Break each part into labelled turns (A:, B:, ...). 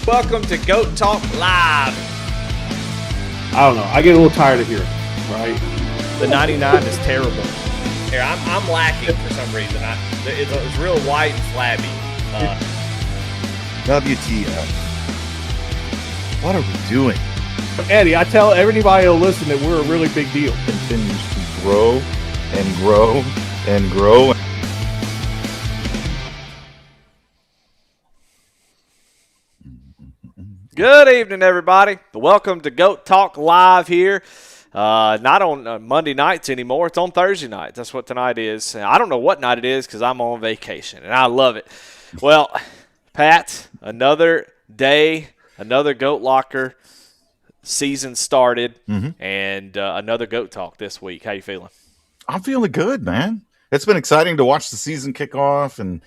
A: Welcome to Goat Talk Live.
B: I don't know. I get a little tired of hearing, right?
A: The 99 is terrible. Here, I'm lacking for some reason. It's real white and flabby.
C: WTF. What are we doing?
B: Eddie, I tell everybody to listen that we're a really big deal.
C: Continues to grow and grow and grow.
A: Good evening, everybody. Welcome to Goat Talk Live here. Not on Monday nights anymore. It's on Thursday nights. That's what tonight is. I don't know what night it is because I'm on vacation, and I love it. Well, Pat, another day, another Goat Locker season started, and another Goat Talk this week. How you feeling?
C: I'm feeling good, man. It's been exciting to watch the season kick off, and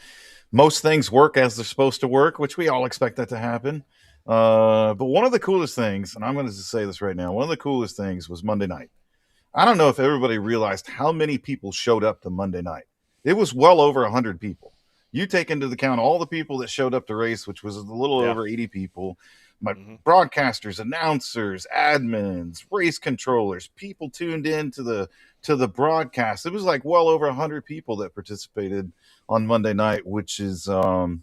C: most things work as they're supposed to work, which we all expect that to happen. But one of the coolest things, and I'm going to say this right now, one of the coolest things was Monday night. I don't know if everybody realized how many people showed up to Monday night. It was well over 100 people. You take into account all the people that showed up to race, which was a little over 80 people. My broadcasters, announcers, admins, race controllers, people tuned in to the broadcast. It was like well over 100 people that participated on Monday night, which is, well,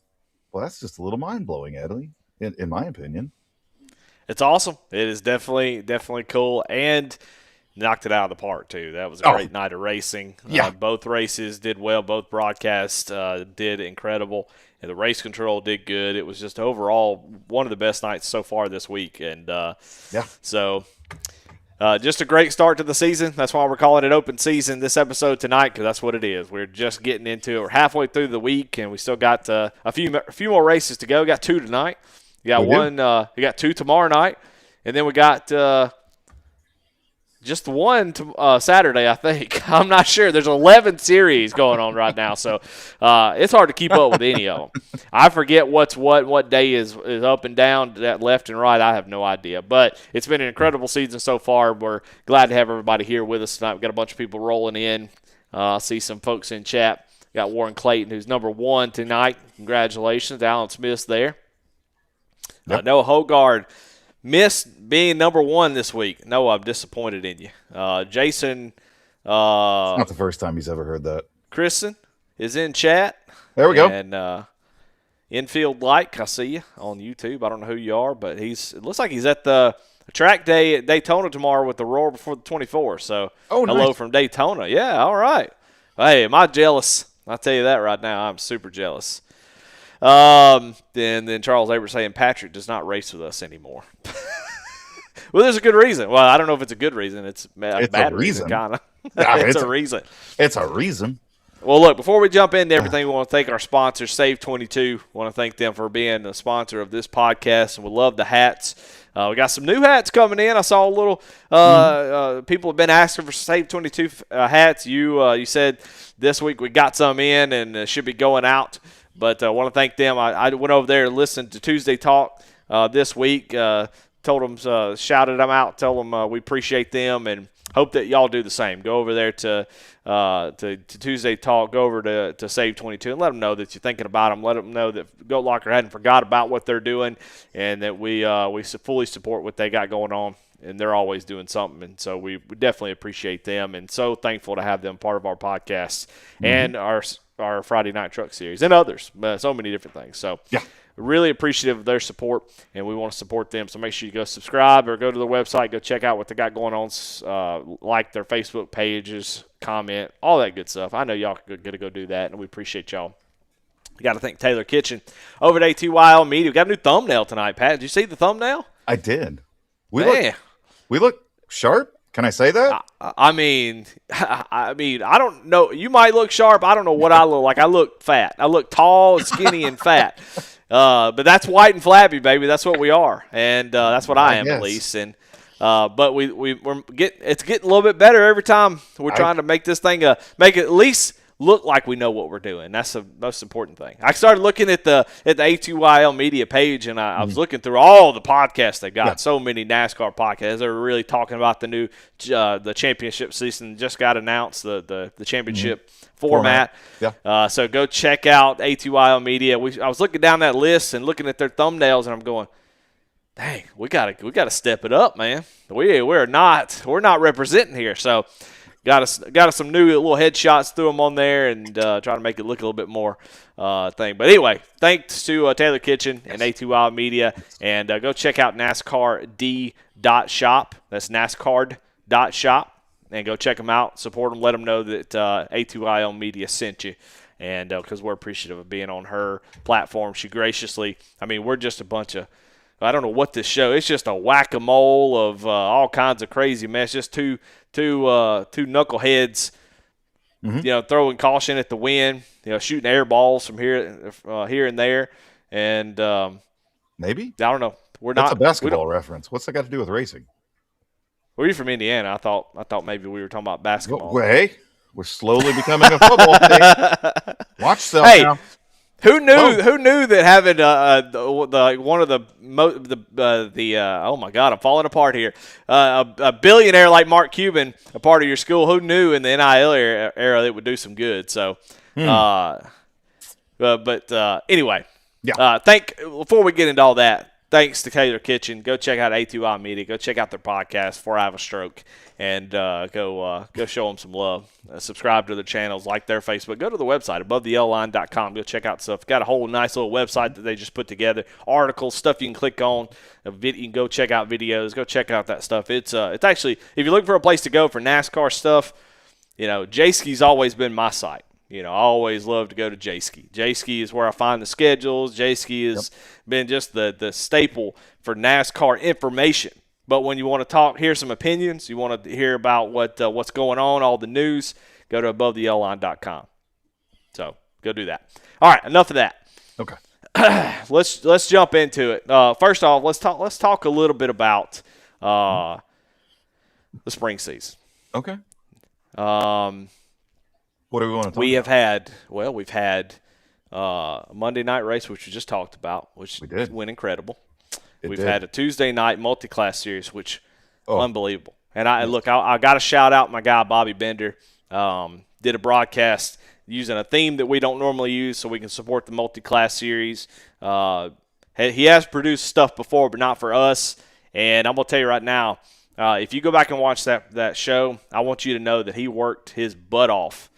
C: that's just a little mind-blowing, Eddie. In my opinion,
A: it's awesome. It is definitely cool, and knocked it out of the park too. That was a great night of racing.
C: Yeah,
A: both races did well. Both broadcasts did incredible, and the race control did good. It was just overall one of the best nights so far this week, and so just a great start to the season. That's why we're calling it open season this episode tonight, because that's what it is. We're just getting into it. We're halfway through the week, and we still got a few more races to go. We got 2 tonight. You got one. You got 2 tomorrow night, and then we got just one Saturday, I think. I'm not sure. There's 11 series going on right now, so it's hard to keep up with any of them. I forget what day is up and down, that left and right. I have no idea, but it's been an incredible season so far. We're glad to have everybody here with us tonight. We've got a bunch of people rolling in. I see some folks in chat. We got Warren Clayton, who's number 1 tonight. Congratulations. Alan Smith's there.
C: Yep.
A: Noah Hogard missed being number 1 this week. Noah, I'm disappointed in you. Jason.
C: it's not the first time he's ever heard that.
A: Kristen is in chat.
C: There we go.
A: And Infield Like, I see you on YouTube. I don't know who you are, but it looks like he's at the track day at Daytona tomorrow with the Roar Before the 24. So hello from Daytona. Yeah, all right. Hey, am I jealous? I'll tell you that right now. I'm super jealous. Then Charles Abert saying Patrick does not race with us anymore. Well, there's a good reason. Well, I don't know if it's a good reason. It's a bad reason, kind of. It's a reason.
C: It's a reason.
A: Well, look, before we jump into everything, we want to thank our sponsor, SAVE22. We want to thank them for being a sponsor of this podcast, and we love the hats. We got some new hats coming in. I saw a little people have been asking for SAVE22 hats. You said this week we got some in, and should be going out. But I want to thank them. I went over there and listened to Tuesday Talk this week. Told them, shouted them out, tell them we appreciate them, and hope that y'all do the same. Go over there to Tuesday Talk, go over to SAVE22, and let them know that you're thinking about them. Let them know that Goat Locker hadn't forgot about what they're doing, and that we fully support what they got going on. And they're always doing something, and so we definitely appreciate them, and so thankful to have them part of our podcast and our Friday Night Truck Series and others, so many different things. So really appreciative of their support, and we want to support them. So make sure you go subscribe or go to their website, go check out what they got going on, like their Facebook pages, comment, all that good stuff. I know y'all are going to go do that, and we appreciate y'all. You got to thank Taylor Kitchen over at ATYL Media. We got a new thumbnail tonight, Pat. Did you see the thumbnail?
C: I did. We look sharp. Can I say that?
A: I mean, I don't know. You might look sharp. I don't know what I look like. I look fat. I look tall, skinny, and fat. But that's white and flabby, baby. That's what we are, and that's what I am at least. And but it's getting a little bit better every time. We're trying to make this thing make it at least look like we know what we're doing. That's the most important thing. I started looking at the ATYL Media page, and I was looking through all the podcasts they got. Yeah. So many NASCAR podcasts. They're really talking about the new the championship season just got announced, the championship format. Yeah. So go check out ATYL Media. I was looking down that list and looking at their thumbnails, and I'm going, dang, we gotta step it up, man. We're not representing here, so got us some new little headshots, threw them on there, and try to make it look a little bit more thing. But anyway, thanks to Taylor Kitchen and ATYL Media, and go check out NASCARD.shop. That's NASCARD.shop, and go check them out, support them, let them know that ATYL Media sent you. And because we're appreciative of being on her platform, she graciously, we're just a bunch of, I don't know what this show. It's just a whack-a-mole of all kinds of crazy mess. Just two knuckleheads, throwing caution at the wind. Shooting air balls from here and there, and
C: maybe
A: I don't know.
C: That's a basketball reference. What's that got to do with racing?
A: Well, you're from Indiana. I thought maybe we were talking about basketball.
C: Well, hey, we're slowly becoming a football team. Watch self now.
A: Who knew that having one of the oh my God, I'm falling apart here. A billionaire like Mark Cuban, a part of your school. Who knew in the NIL era that would do some good? So, anyway, before we get into all that, thanks to Taylor Kitchen. Go check out ATYL Media. Go check out their podcast, Before I Have a Stroke, and go show them some love. Subscribe to their channels, like their Facebook. Go to the website, AboveTheYellowLine.com. Go check out stuff. Got a whole nice little website that they just put together. Articles, stuff you can click on. You can go check out videos. Go check out that stuff. It's actually, if you're looking for a place to go for NASCAR stuff, Jayski's always been my site. I always love to go to Jayski. Jayski is where I find the schedules. Jayski has been just the staple for NASCAR information. But when you want to hear some opinions, you want to hear about what's going on, all the news, go to AboveTheYellowLine.com. So go do that. All right, enough of that.
C: Okay.
A: Let's jump into it. First off, let's talk a little bit about the spring season.
C: Okay. What do we want to talk about?
A: We've had a Monday night race, which we just talked about, which went incredible. We've had a Tuesday night multi-class series, which unbelievable. And I got to shout out my guy Bobby Bender. Did a broadcast using a theme that we don't normally use, so we can support the multi-class series. He has produced stuff before, but not for us. And I'm gonna tell you right now, if you go back and watch that show, I want you to know that he worked his butt off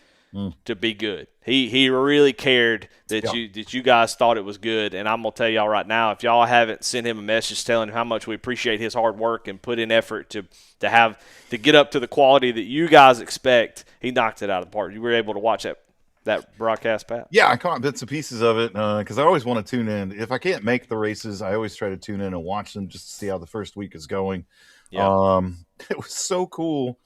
A: to be good. He really cared that you guys thought it was good, and I'm gonna tell y'all right now, if y'all haven't sent him a message telling him how much we appreciate his hard work and put in effort to get up to the quality that you guys expect, he knocked it out of the park. You were able to watch that broadcast, Pat?
C: Yeah, I caught bits and pieces of it because I always want to tune in. If I can't make the races, I always try to tune in and watch them just to see how the first week is going. Yeah. It was so cool.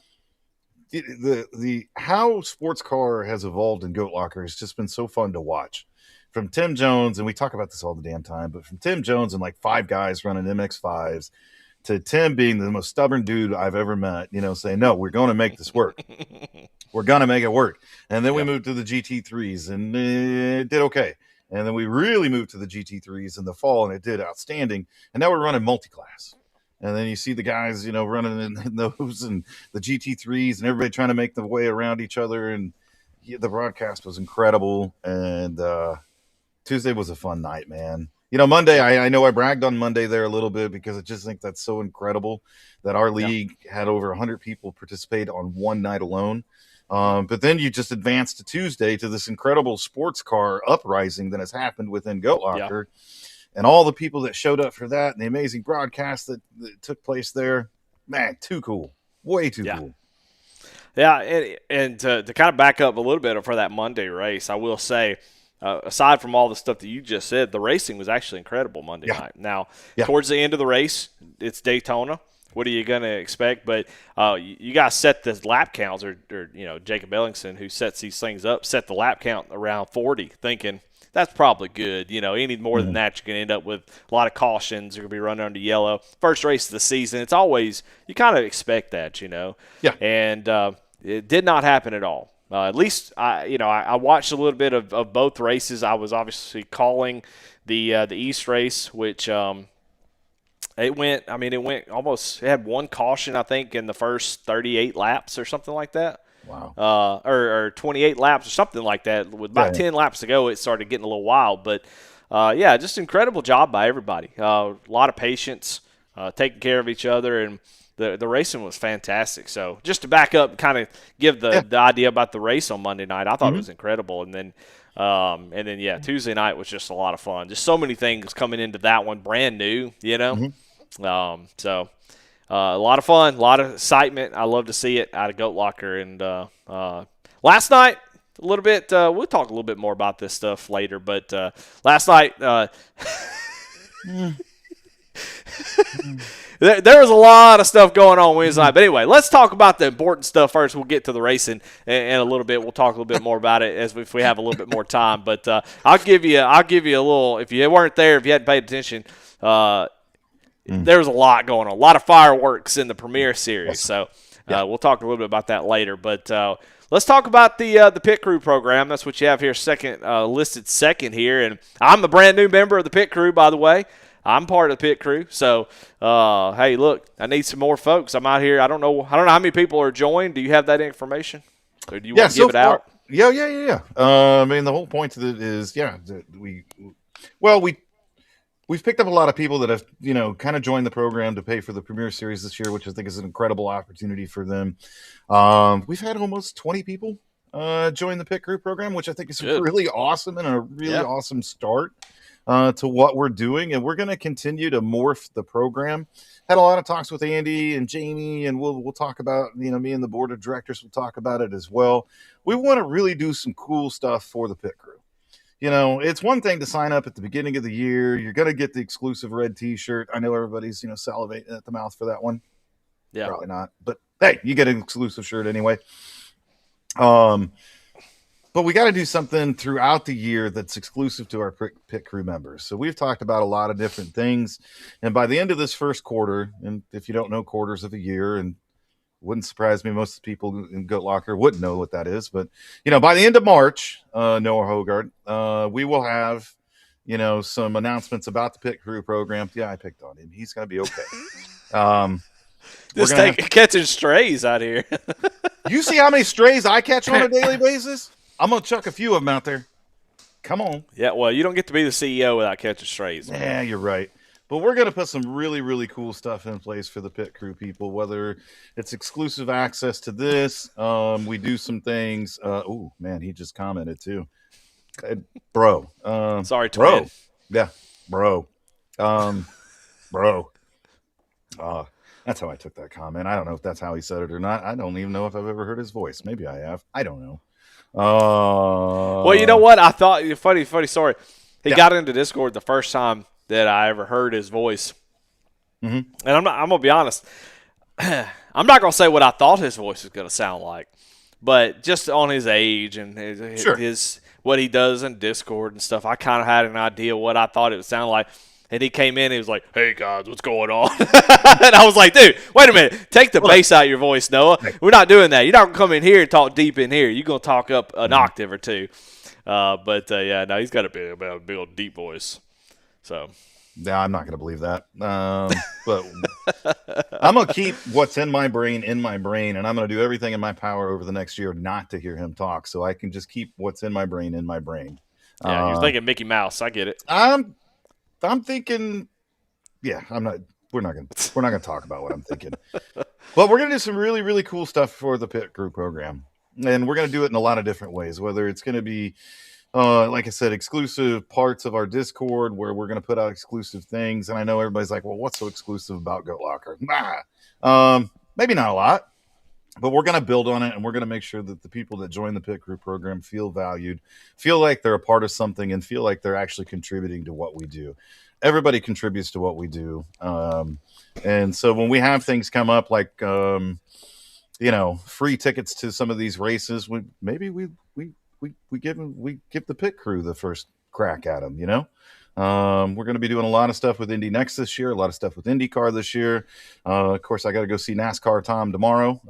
C: The how sports car has evolved in Goat Locker has just been so fun to watch. From Tim Jones, and we talk about this all the damn time, but from Tim Jones and like 5 guys running MX-5s to Tim being the most stubborn dude I've ever met, saying, no, we're going to make this work. We're going to make it work. And then we moved to the GT3s and it did okay. And then we really moved to the GT3s in the fall and it did outstanding. And now we're running multi-class. And then you see the guys, running in those and the GT3s and everybody trying to make the way around each other. And the broadcast was incredible. And Tuesday was a fun night, man. Monday, I know I bragged on Monday there a little bit because I just think that's so incredible that our league had over 100 people participate on one night alone. But then you just advance to Tuesday to this incredible sports car uprising that has happened within Goat Locker. Yeah. And all the people that showed up for that and the amazing broadcast that took place there, man, too cool. Way too cool.
A: Yeah, and to kind of back up a little bit for that Monday race, I will say, aside from all the stuff that you just said, the racing was actually incredible Monday night. Now, towards the end of the race, it's Daytona. What are you going to expect? But you guys set the lap counts, or Jacob Ellingson, who sets these things up, set the lap count around 40, thinking – that's probably good. Any more than that, you're going to end up with a lot of cautions. You're going to be running under yellow. First race of the season, it's always – you kind of expect that, Yeah. And it did not happen at all. At least, I watched a little bit of both races. I was obviously calling the East race, which it went almost – it had one caution, I think, in the first 38 laps or something like that.
C: Wow.
A: Or 28 laps or something like that. With about 10 laps to go, it started getting a little wild. But yeah, just incredible job by everybody. A lot of patience, taking care of each other, and the racing was fantastic. So just to back up, kind of give the idea about the race on Monday night, I thought it was incredible. And then yeah, Tuesday night was just a lot of fun. Just so many things coming into that one, brand new, you know. So a lot of fun, a lot of excitement. I love to see it out of Goat Locker. And last night, a little bit, we'll talk a little bit more about this stuff later, but last night, there was a lot of stuff going on Wednesday night. But anyway, let's talk about the important stuff first. We'll get to the racing in a little bit. We'll talk a little bit more about it if we have a little bit more time. But I'll give you a little. If you weren't there, if you hadn't paid attention, there's a lot going on. A lot of fireworks in the Premier Series. So we'll talk a little bit about that later. But let's talk about the pit crew program. That's what you have here, listed second here. And I'm a brand new member of the pit crew, by the way. I'm part of the pit crew. So, hey, look, I need some more folks. I'm out here. I don't know how many people are joined. Do you have that information? Or do you want to give it out?
C: Yeah. I mean, the whole point of it is, we've picked up a lot of people that have, kind of joined the program to pay for the Premier Series this year, which I think is an incredible opportunity for them. We've had almost 20 people join the pit crew program, which I think is really awesome and a really awesome start to what we're doing. And we're going to continue to morph the program. Had a lot of talks with Andy and Jamie, and we'll talk about, me and the board of directors will talk about it as well. We want to really do some cool stuff for the pit crew. It's one thing to sign up at the beginning of the year. You're going to get the exclusive red T-shirt. I know everybody's, salivating at the mouth for that one. Yeah. Probably not. But, hey, you get an exclusive shirt anyway. But we got to do something throughout the year that's exclusive to our pit crew members. So we've talked about a lot of different things. And by the end of this first quarter, and if you don't know quarters of a year, and wouldn't surprise me, most of the people in Goat Locker wouldn't know what that is. But, by the end of March, Noah Hogard, we will have, some announcements about the pit crew program. Yeah, I picked on him. He's going to be okay.
A: Just catching strays out here.
C: You see how many strays I catch on a daily basis? I'm going to chuck a few of them out there. Come on.
A: Yeah, well, you don't get to be the CEO without catching strays.
C: Yeah, you're right. But we're going to put some really, really cool stuff in place for the pit crew people, whether it's exclusive access to this. We do some things. Oh, man, he just commented too. Bro.
A: Sorry, twin.
C: Bro. Yeah, bro. Bro. That's how I took that comment. I don't know if that's how he said it or not. I don't even know if I've ever heard his voice. Maybe I have. I don't know.
A: Well, you know what? I thought funny story. He got into Discord the first time that I ever heard his voice, and I'm gonna be honest. I'm not gonna say what I thought his voice was gonna sound like, but just on his age and his what he does in Discord and stuff, I kind of had an idea what I thought it would sound like. And he came in and he was like, "Hey, guys, what's going on?" And I was like, dude, wait a minute. Take the bass out of your voice, Noah. We're not doing that. You're not going to come in here and talk deep in here. You're going to talk up an octave or two. No, he's got a big old deep voice. So.
C: No, I'm not going to believe that. But I'm going to keep what's in my brain, and I'm going to do everything in my power over the next year not to hear him talk, so I can just keep what's in my brain in my brain.
A: Yeah, you're thinking Mickey Mouse. I get it.
C: I'm thinking, we're not gonna talk about what I'm thinking, but we're gonna do some really, really cool stuff for the pit crew program, and we're gonna do it in a lot of different ways. Whether it's gonna be, like I said, exclusive parts of our Discord where we're gonna put out exclusive things. And I know everybody's like, "Well, what's so exclusive about Goat Locker?" Maybe not a lot, but we're gonna build on it, and we're gonna make sure that the people that join the pit crew program feel valued, feel like they're a part of something, and feel like they're actually contributing to what we do. Everybody contributes to what we do. And so when we have things come up like, free tickets to some of these races, we give the pit crew the first crack at them, We're going to be doing a lot of stuff with Indy Next this year, a lot of stuff with IndyCar this year. Of course, I got to go see NASCAR Tom tomorrow.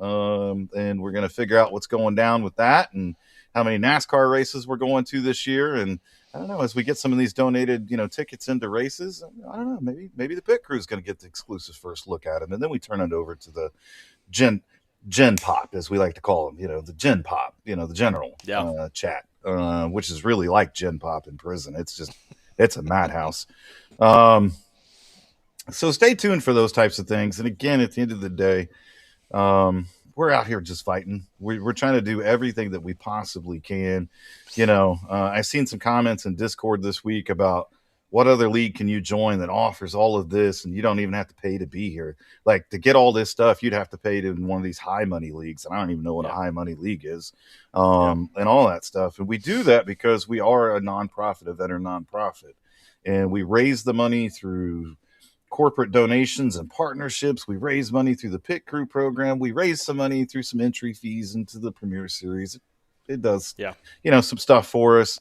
C: And we're going to figure out what's going down with that and how many NASCAR races we're going to this year. And I don't know, as we get some of these donated, tickets into races, I don't know, maybe the pit crew is going to get the exclusive first look at them. And then we turn it over to the Gen Pop, as we like to call them, the Gen Pop, the general chat, which is really like Gen Pop in prison. It's It's a madhouse. So stay tuned for those types of things. And again, at the end of the day, we're out here just fighting. We're trying to do everything that we possibly can. I've seen some comments in Discord this week about what other league can you join that offers all of this, and you don't even have to pay to be here. Like, to get all this stuff, you'd have to pay to one of these high money leagues, and I don't even know what a high money league is, and all that stuff. And we do that because we are a nonprofit, a veteran nonprofit, and we raise the money through corporate donations and partnerships. We raise money through the pit crew program. We raise some money through some entry fees into the Premier Series. It does, some stuff for us.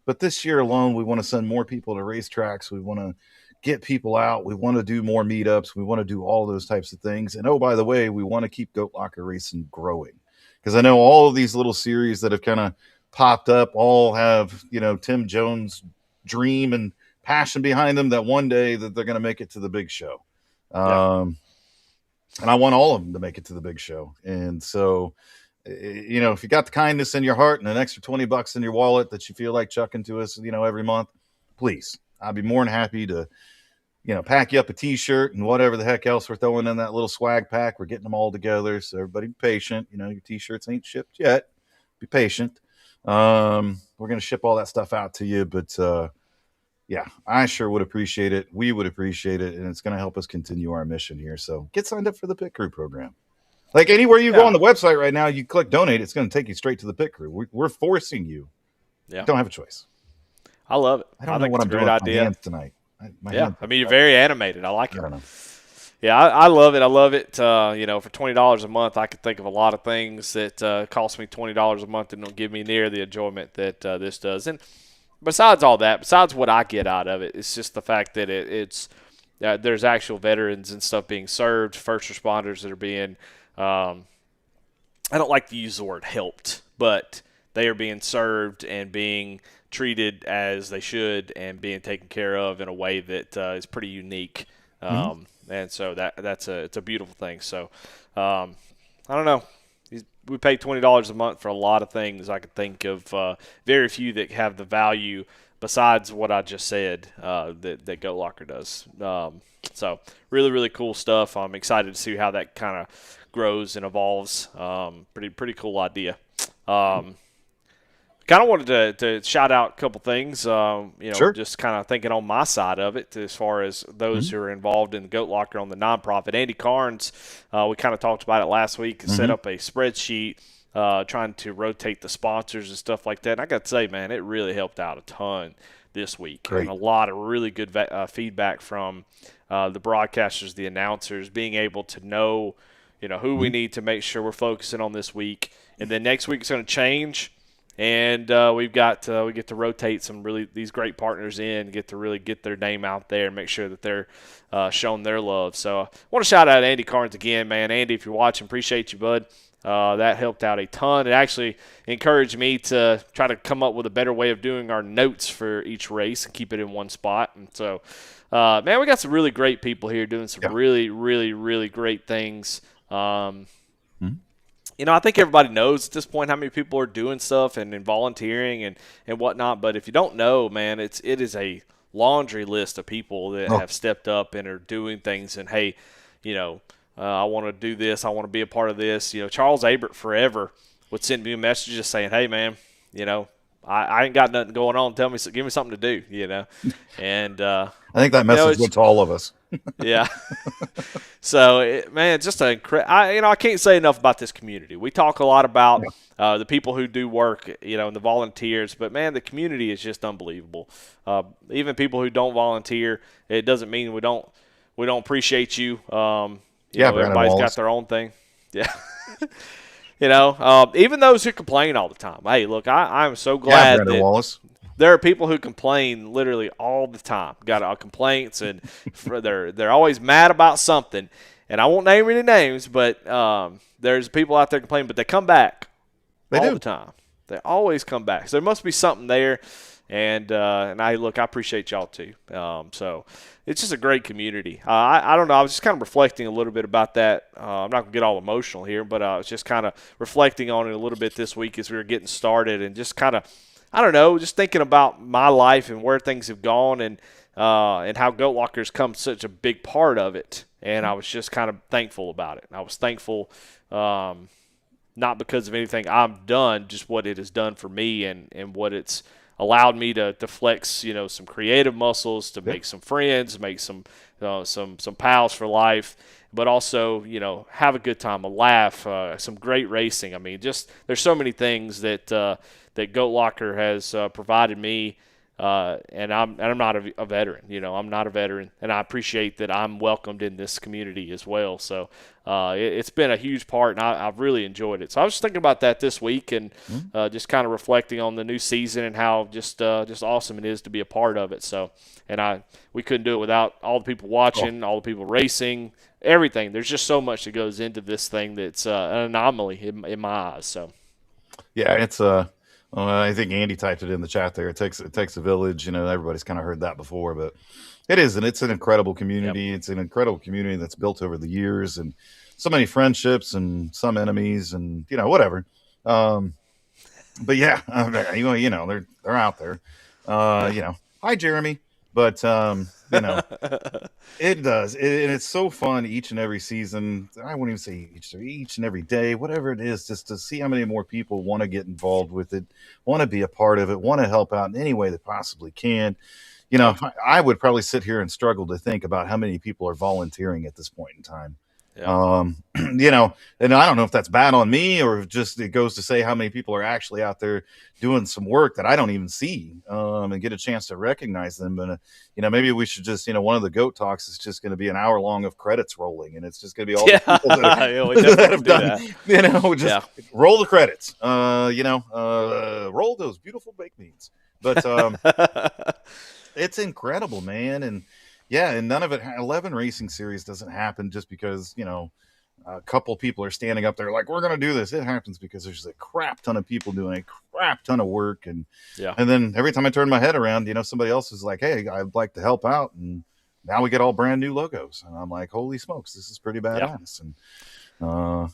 C: But this year alone, we want to send more people to racetracks. We want to get people out. We want to do more meetups. We want to do all those types of things. And oh, by the way, we want to keep Goat Locker Racing growing, because I know all of these little series that have kind of popped up all have, Tim Jones' dream and passion behind them that one day that they're going to make it to the big show. And I want all of them to make it to the big show. And so, if you got the kindness in your heart and an extra $20 in your wallet that you feel like chucking to us, every month, please, I'd be more than happy to, pack you up a t-shirt and whatever the heck else we're throwing in that little swag pack. We're getting them all together. So everybody be patient. Your t-shirts ain't shipped yet. Be patient. We're going to ship all that stuff out to you, but, I sure would appreciate it. We would appreciate it, and it's going to help us continue our mission here. So get signed up for the Pit Crew program. Like, anywhere you go on the website right now, you click donate, it's going to take you straight to the Pit Crew. We're forcing you. Yeah. You don't have a choice.
A: I love it.
C: I don't know what I'm doing with my hands tonight.
A: You're very animated. I like it.
C: I don't know.
A: Yeah, I love it. I love it. For $20 a month, I could think of a lot of things that cost me $20 a month and don't give me near the enjoyment that this does. And besides all that, besides what I get out of it, it's just the fact that it's there's actual veterans and stuff being served, first responders that are being I don't like to use the word helped, but they are being served and being treated as they should and being taken care of in a way that is pretty unique. And so it's a beautiful thing. So I don't know. We pay $20 a month for a lot of things. I could think of very few that have the value besides what I just said that Goat Locker does. So really, really cool stuff. I'm excited to see how that kind of grows and evolves. Pretty cool idea. Kind of wanted to shout out a couple things,
C: Sure.
A: Just kind of thinking on my side of it as far as those who are involved in the Goat Locker on the nonprofit. Andy Carnes, we kind of talked about it last week, set up a spreadsheet trying to rotate the sponsors and stuff like that. And I got to say, man, it really helped out a ton this week.
C: Great.
A: And a lot of really good feedback from the broadcasters, the announcers, being able to know, who we need to make sure we're focusing on this week. And then next week it's going to change. And we get to rotate these great partners in, get to really get their name out there and make sure that they're shown their love. So I want to shout out Andy Carnes again, man. Andy, if you're watching, appreciate you, bud. That helped out a ton. It actually encouraged me to try to come up with a better way of doing our notes for each race and keep it in one spot. And so, man, we got some really great people here doing some really, really, really great things. I think everybody knows at this point how many people are doing stuff and volunteering and whatnot. But if you don't know, man, it is a laundry list of people that have stepped up and are doing things. And, hey, I want to do this. I want to be a part of this. Charles Abert forever would send me messages saying, hey, man, I ain't got nothing going on. Give me something to do, And I
C: think that message went to all of us.
A: Yeah. So, man, just I can't say enough about this community. We talk a lot about the people who do work, and the volunteers. But, man, the community is just unbelievable. Even people who don't volunteer, it doesn't mean we don't appreciate you. Everybody's got their own thing. Yeah. Even those who complain all the time. Hey, look, I'm so glad that
C: Wallace.
A: There are people who complain literally all the time. Got complaints, and they're always mad about something. And I won't name any names, but there's people out there complaining, but they come back all the time. They always come back. So there must be something there. And I appreciate y'all too. So it's just a great community. I don't know. I was just kind of reflecting a little bit about that. I'm not going to get all emotional here, but I was just kind of reflecting on it a little bit this week as we were getting started and just kind of, I don't know, just thinking about my life and where things have gone, and how Goat Walker's come such a big part of it. And I was just kind of thankful about it. I was thankful, not because of anything I've done, just what it has done for me, and what it's allowed me to flex, some creative muscles, to make some friends, make some pals for life, but also, have a good time, a laugh, some great racing. I mean, just there's so many things that Goat Locker has provided me. And I'm not a veteran, I'm not a veteran, and I appreciate that I'm welcomed in this community as well. So it's been a huge part, and I've really enjoyed it. So I was just thinking about that this week, and just kind of reflecting on the new season and how just awesome it is to be a part of it. So, and we couldn't do it without all the people watching, all the people racing, everything. There's just so much that goes into this thing that's an anomaly in my eyes. So,
C: yeah, it's I think Andy typed it in the chat there. It takes a village. Everybody's kind of heard that before, but it is, and it's an incredible community. Yep. It's an incredible community that's built over the years, and so many friendships and some enemies, and whatever. But yeah, they're out there. Hi Jeremy, but it does, and it's so fun each and every season. I wouldn't even say each and every day, whatever it is, just to see how many more people want to get involved with it, want to be a part of it, want to help out in any way they possibly can. I would probably sit here and struggle to think about how many people are volunteering at this point in time. Yeah. And I don't know if that's bad on me, or just it goes to say how many people are actually out there doing some work that I don't even see, and get a chance to recognize them. And maybe we should just, one of the goat talks is just going to be an hour long of credits rolling, and it's just going to be all the people that have done, roll the credits, roll those beautiful baked beans. But it's incredible, man. And yeah, and none of it, 11 racing series doesn't happen just because, a couple people are standing up there like, we're going to do this. It happens because there's a crap ton of people doing a crap ton of work. And and then every time I turn my head around, somebody else is like, hey, I'd like to help out. And now we get all brand new logos. And I'm like, holy smokes, this is pretty badass.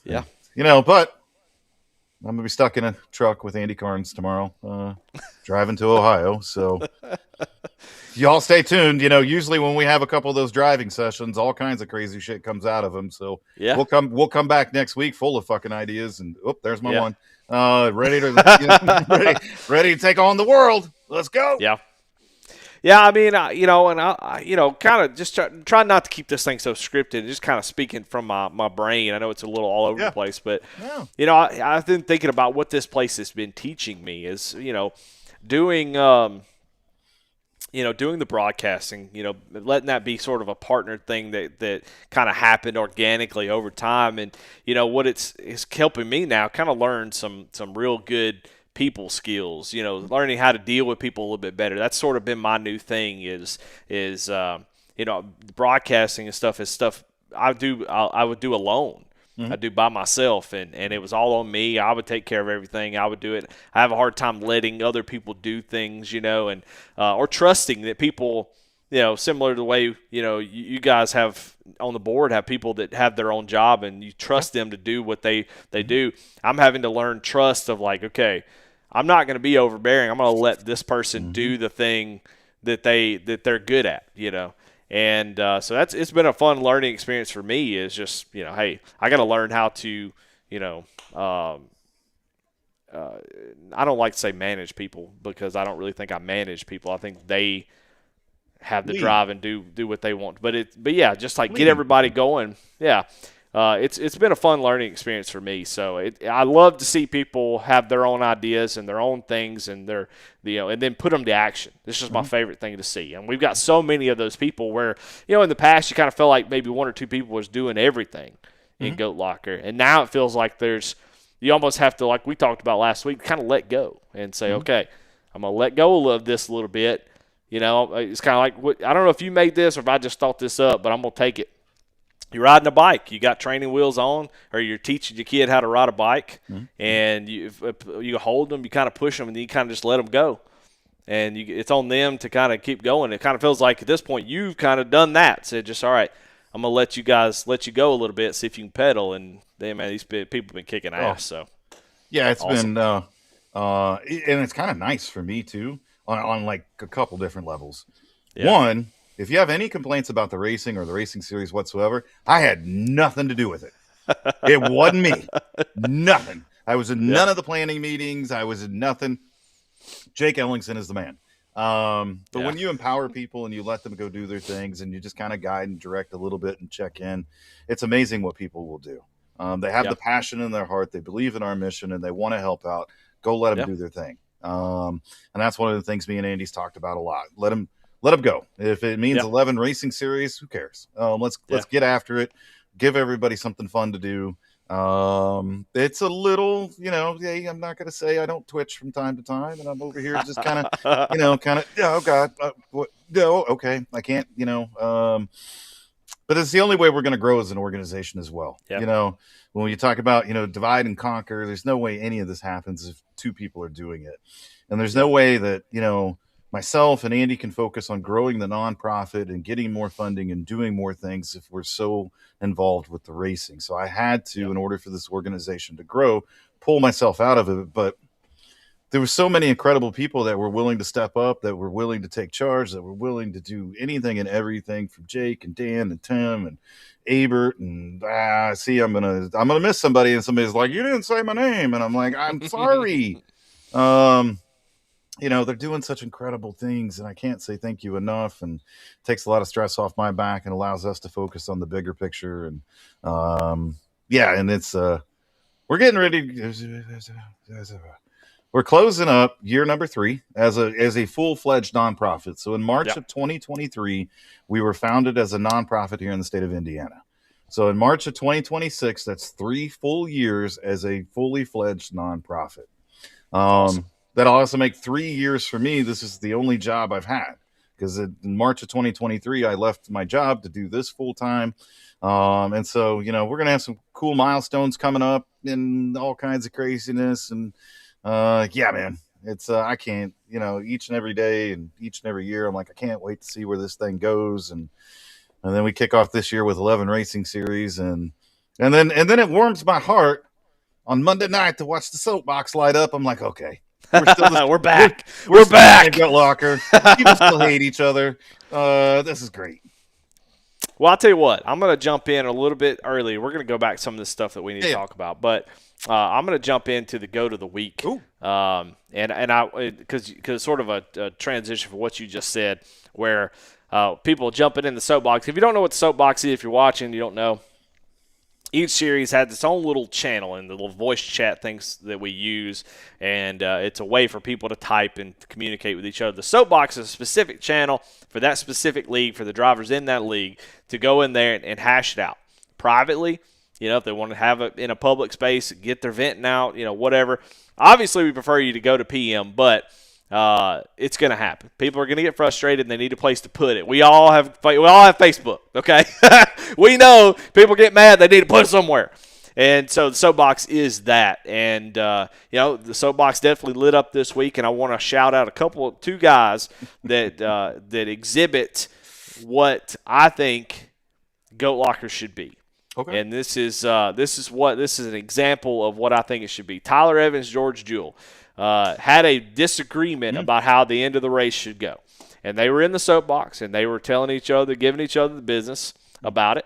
C: Yeah. And, but I'm going to be stuck in a truck with Andy Carnes tomorrow, driving to Ohio. So y'all stay tuned. Usually when we have a couple of those driving sessions, all kinds of crazy shit comes out of them. So we'll come back next week full of fucking ideas. And there's my one. Ready to take on the world. Let's go.
A: Yeah. Yeah, I mean, and I kind of just try not to keep this thing so scripted. Just kind of speaking from my brain. I know it's a little all over the place, but I've been thinking about what this place has been teaching me is, doing the broadcasting, letting that be sort of a partner thing that kind of happened organically over time, and what it's helping me now, kind of learn some real good people skills, learning how to deal with people a little bit better. That's sort of been my new thing is broadcasting and stuff is stuff I would do alone. I do by myself, and it was all on me. I would take care of everything. I would do it. I have a hard time letting other people do things, and or trusting that people, similar to the way, you guys have on the board, have people that have their own job and you trust them to do what they do. I'm having to learn trust of like, okay, I'm not going to be overbearing. I'm going to let this person do the thing that they're good at, And so it's been a fun learning experience for me is just, hey, I got to learn how to, I don't like to say manage people because I don't really think I manage people. I think they have the drive and do what they want. But yeah, just like get everybody going. Yeah. It's been a fun learning experience for me. So I love to see people have their own ideas and their own things and and then put them to action. This is my favorite thing to see. And we've got so many of those people where, in the past you kind of felt like maybe one or two people was doing everything in Goat Locker. And now it feels like you almost have to, like we talked about last week, kind of let go and say, okay, I'm going to let go of this a little bit. It's kind of like, I don't know if you made this or if I just thought this up, but I'm going to take it. You're riding a bike. You got training wheels on, or you're teaching your kid how to ride a bike, and you hold them, you kind of push them, and then you kind of just let them go. And it's on them to kind of keep going. It kind of feels like at this point you've kind of done that. Said just, all right, I'm going to let you go a little bit, see if you can pedal. And, man, these people have been kicking ass. So
C: yeah, it's awesome. And it's kind of nice for me too on like a couple different levels.
A: Yeah.
C: One, if you have any complaints about the racing or the racing series whatsoever, I had nothing to do with it. It wasn't me. Nothing. I was in none of the planning meetings. I was in nothing. Jake Ellingson is the man. But when you empower people and you let them go do their things and you just kind of guide and direct a little bit and check in, it's amazing what people will do. They have the passion in their heart. They believe in our mission and they want to help out. Go let them do their thing. And that's one of the things me and Andy's talked about a lot. Let them go. If it means 11 racing series, who cares? Let's get after it. Give everybody something fun to do. It's a little, I'm not going to say I don't twitch from time to time, and I'm over here just kind of, oh God, no, okay, I can't, but it's the only way we're going to grow as an organization as well. When you talk about, divide and conquer, there's no way any of this happens if two people are doing it. And there's no way that, myself and Andy can focus on growing the nonprofit and getting more funding and doing more things if we're so involved with the racing. So I had to, in order for this organization to grow, pull myself out of it. But there were so many incredible people that were willing to step up, that were willing to take charge, that were willing to do anything and everything, from Jake and Dan and Tim and Abert. And I'm gonna miss somebody, and somebody's like, you didn't say my name, and I'm like, I'm sorry. They're doing such incredible things, and I can't say thank you enough, and it takes a lot of stress off my back and allows us to focus on the bigger picture. And and it's we're getting ready. We're closing up year number 3 as a full-fledged nonprofit. So in March of 2023, we were founded as a nonprofit here in the state of Indiana. So in March of 2026, that's 3 full years as a fully fledged nonprofit. Awesome. That'll also make 3 years for me. This is the only job I've had, because in March of 2023, I left my job to do this full time. And so, we're going to have some cool milestones coming up and all kinds of craziness. And man, it's I can't, each and every day and each and every year, I'm like, I can't wait to see where this thing goes. And then we kick off this year with 11 racing series. And then it warms my heart on Monday night to watch the soapbox light up. I'm like, okay.
A: We're back. We're back.
C: Gut locker. People still hate each other. This is great.
A: Well, I'll tell you what. I'm going to jump in a little bit early. We're going to go back to some of the stuff that we need to talk about, but I'm going to jump into the goat of the week.
C: Ooh.
A: And I because sort of a transition for what you just said, where people jumping in the soapbox. If you don't know what the soapbox is, if you're watching, you don't know. Each series has its own little channel and the little voice chat things that we use, and it's a way for people to type and to communicate with each other. The soapbox is a specific channel for that specific league, for the drivers in that league, to go in there and hash it out privately. If they want to have it in a public space, get their venting out, whatever. Obviously, we prefer you to go to PM, but it's going to happen. People are going to get frustrated, and they need a place to put it. We all have Facebook, okay? We know people get mad. They need to put it somewhere. And so the soapbox is that. And, the soapbox definitely lit up this week, and I want to shout out two guys that exhibit what I think goat lockers should be. Okay. And this is an example of what I think it should be. Tyler Evans, George Jewell had a disagreement about how the end of the race should go. And they were in the soapbox, and they were telling each other, giving each other the business about it.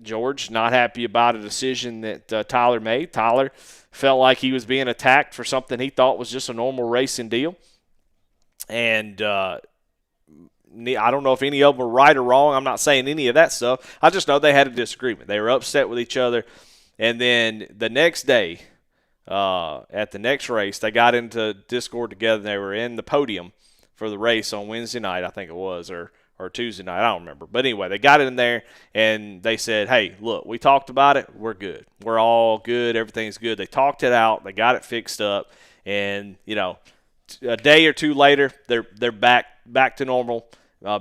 A: George not happy about a decision that Tyler made. Tyler felt like he was being attacked for something he thought was just a normal racing deal. And I don't know if any of them were right or wrong. I'm not saying any of that stuff. I just know they had a disagreement. They were upset with each other. And then the next day, at the next race, they got into Discord together. They were in the podium for the race on Wednesday night, I think it was, or Tuesday night. I don't remember. But anyway, they got in there, and they said, hey, look, we talked about it. We're good. We're all good. Everything's good. They talked it out. They got it fixed up. And, a day or two later, they're back to normal,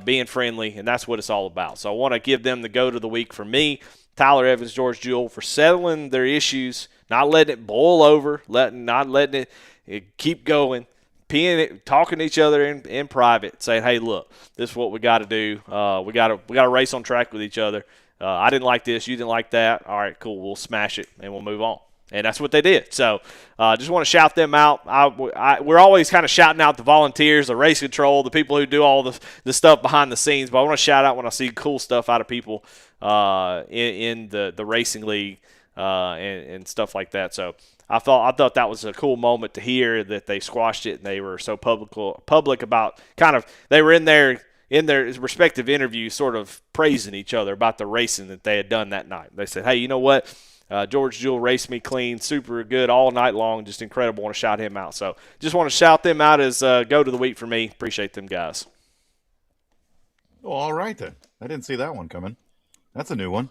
A: being friendly, and that's what it's all about. So I want to give them the goat of the week for me. Tyler Evans, George Jewell, for settling their issues, not letting it boil over, not letting it keep going, talking to each other in private, saying, hey, look, this is what we got to do. We got to race on track with each other. I didn't like this. You didn't like that. All right, cool. We'll smash it, and we'll move on. And that's what they did. So just want to shout them out. We're always kind of shouting out the volunteers, the race control, the people who do all the stuff behind the scenes. But I want to shout out when I see cool stuff out of people in the racing league and stuff like that. So I thought that was a cool moment to hear that they squashed it and they were so public about they were in their respective interviews sort of praising each other about the racing that they had done that night. They said, hey, you know what? George Jewell raced me clean, super good all night long, just incredible. Want to shout him out. So just want to shout them out as go to the week for me. Appreciate them guys.
C: Well, all right then. I didn't see that one coming. That's a new one.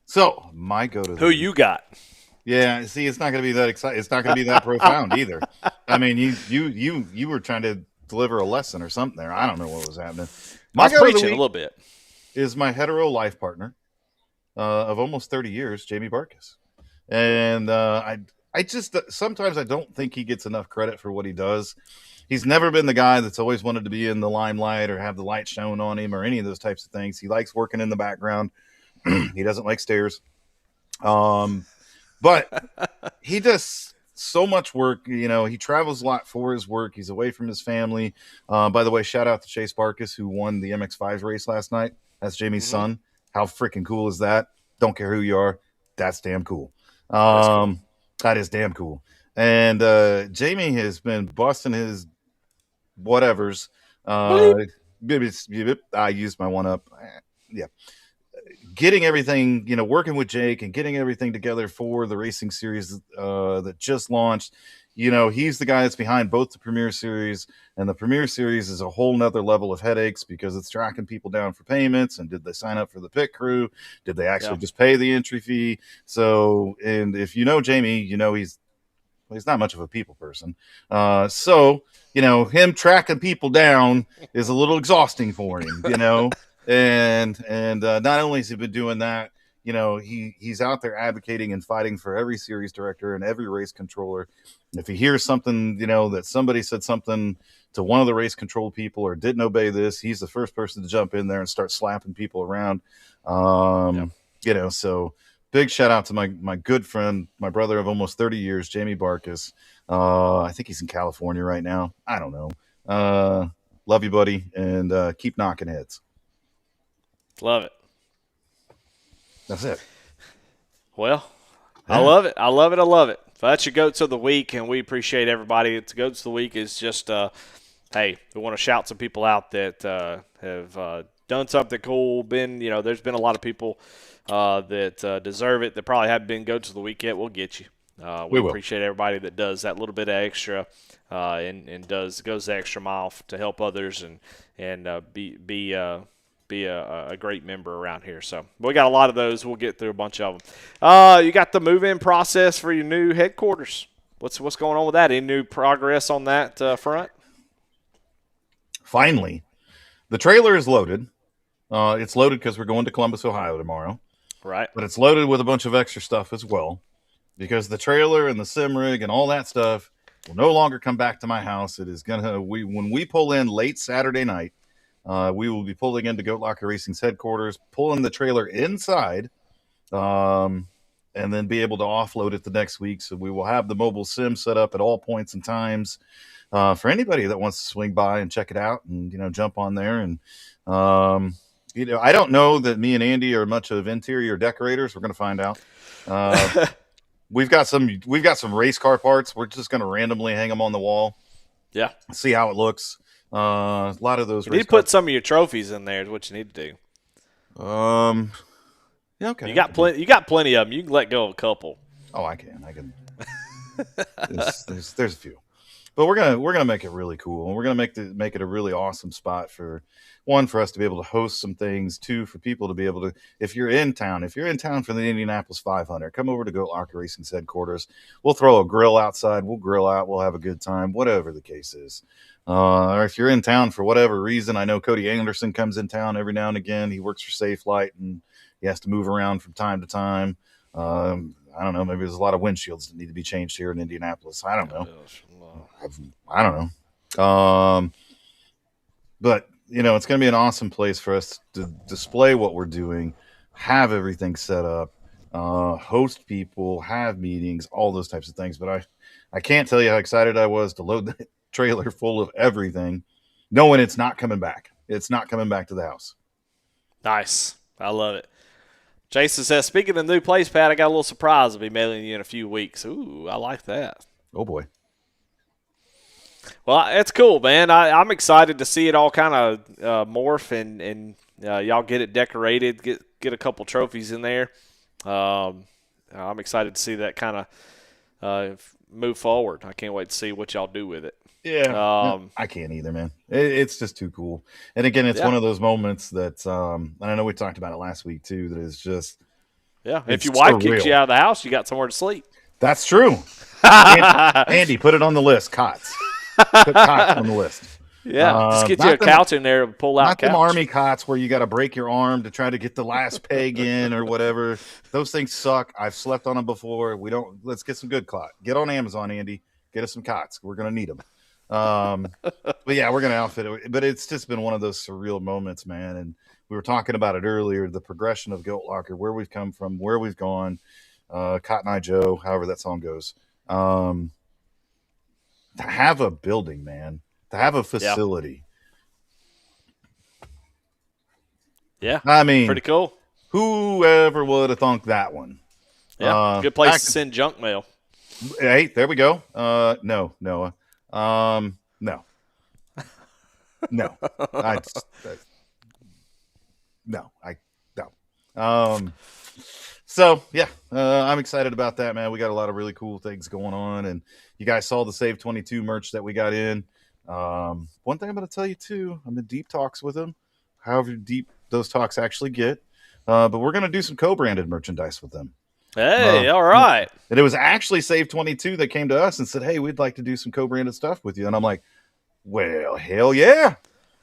C: So my go to the
A: Who
C: week.
A: You got?
C: Yeah, see, it's not going to be that exciting. It's not going to be that profound either. I mean, you were trying to deliver a lesson or something there. I don't know what was happening.
A: I was preaching a little bit.
C: Is my hetero life partner of almost 30 years, Jamie Barkis. And I just sometimes I don't think he gets enough credit for what he does. He's never been the guy that's always wanted to be in the limelight or have the light shown on him or any of those types of things. He likes working in the background. He doesn't like stairs. But he does so much work. You know, he travels a lot for his work. He's away from his family. By the way, shout out to Chase Barkis, who won the MX5 race last night. That's Jamie's son. How freaking cool is that? Don't care who you are. That's damn cool. That is damn cool. And Jamie has been busting his whatevers. I used my one up. Yeah. Getting everything, working with Jake and getting everything together for the racing series that just launched. He's the guy that's behind both the Premier Series, and the Premier Series is a whole nother level of headaches because it's tracking people down for payments. And did they sign up for the pit crew? Did they actually just pay the entry fee? So, and if you know Jamie, he's not much of a people person. So, him tracking people down is a little exhausting for him, and not only has he been doing that, he's out there advocating and fighting for every series director and every race controller. If he hears something, that somebody said something to one of the race control people or didn't obey this, he's the first person to jump in there and start slapping people around. So big shout out to my good friend, my brother of almost 30 years, Jamie Barkis. I think he's in California right now. I don't know. Love you, buddy, and keep knocking heads.
A: Love it.
C: That's it.
A: Well, yeah. I love it. I love it. I love it. So that's your Goats of the Week, and we appreciate everybody. It's Goats of the Week is just, hey, we want to shout some people out that have done something cool. There's been a lot of people that deserve it that probably haven't been Goats of the Week yet. We'll get you. We appreciate everybody that does that little bit of extra and goes the extra mile to help others and be a great member around here. So we got a lot of those. We'll get through a bunch of them. You got the move-in process for your new headquarters. What's going on with that? Any new progress on that front?
C: Finally, the trailer is loaded. It's loaded because we're going to Columbus, Ohio tomorrow.
A: Right.
C: But it's loaded with a bunch of extra stuff as well, because the trailer and the sim rig and all that stuff will no longer come back to my house. It is when we pull in late Saturday night, we will be pulling into Goat Locker Racing's headquarters, pulling the trailer inside, and then be able to offload it the next week. So we will have the mobile sim set up at all points and times for anybody that wants to swing by and check it out and, jump on there. And, I don't know that me and Andy are much of interior decorators. We're going to find out. We've got some race car parts. We're just going to randomly hang them on the wall.
A: Yeah.
C: See how it looks. A lot of those.
A: You need to put some of your trophies in there. Is what you need to do.
C: Yeah, okay.
A: You got plenty. You got plenty of them. You can let go of a couple.
C: Oh, I can. There's a few, but we're gonna make it really cool, and we're gonna make it a really awesome spot for us to be able to host some things. Two, for people to be able to, if you're in town for the Indianapolis 500, come over to Goat Locker Racing's headquarters. We'll throw a grill outside. We'll grill out. We'll have a good time, whatever the case is. Or if you're in town for whatever reason, I know Cody Anderson comes in town every now and again. He works for Safe Light and he has to move around from time to time. I don't know. Maybe there's a lot of windshields that need to be changed here in Indianapolis. I don't know. I don't know. But it's going to be an awesome place for us to display what we're doing, have everything set up. host people, have meetings, all those types of things. But I can't tell you how excited I was to load the trailer full of everything, knowing it's not coming back. It's not coming back to the house.
A: Nice. I love it. Jason says, speaking of new place, Pat, I got a little surprise I'll be mailing you in a few weeks. Ooh, I like that.
C: Oh, boy.
A: Well, it's cool, man. I'm excited to see it all kind of morph and y'all get it decorated, get a couple trophies in there. I'm excited to see that kind of move forward. I can't wait to see what y'all do with it.
C: Yeah, I can't either, man. It's just too cool. And again, it's one of those moments that, and I know we talked about it last week too, that is just,
A: if your wife kicks you out of the house, you got somewhere to sleep.
C: That's true. Andy, put it on the list. Cots. Put cots on the list.
A: Yeah, just get you a couch in there and pull out.
C: Not them army cots where you got to break your arm to try to get the last peg in or whatever. Those things suck. I've slept on them before. Let's get some good cot. Get on Amazon, Andy. Get us some cots. We're gonna need them. But yeah, we're gonna outfit it. But it's just been one of those surreal moments, man. And we were talking about it earlier, the progression of Goat Locker, where we've come from, where we've gone. Cotton Eye Joe, however that song goes. To have a building, man, to have a facility.
A: Yeah,
C: I mean,
A: pretty cool.
C: Whoever would have thunk that one?
A: Yeah, good place to send junk mail.
C: Hey, there we go. No, Noah. No. No. No. So yeah, I'm excited about that, man. We got a lot of really cool things going on, and you guys saw the SAVE22 merch that we got in. One thing I'm going to tell you too, I'm in deep talks with them, however deep those talks actually get. But we're going to do some co-branded merchandise with them.
A: Hey, all right.
C: And it was actually SAVE22 that came to us and said, hey, we'd like to do some co-branded stuff with you. And I'm like, well, hell yeah.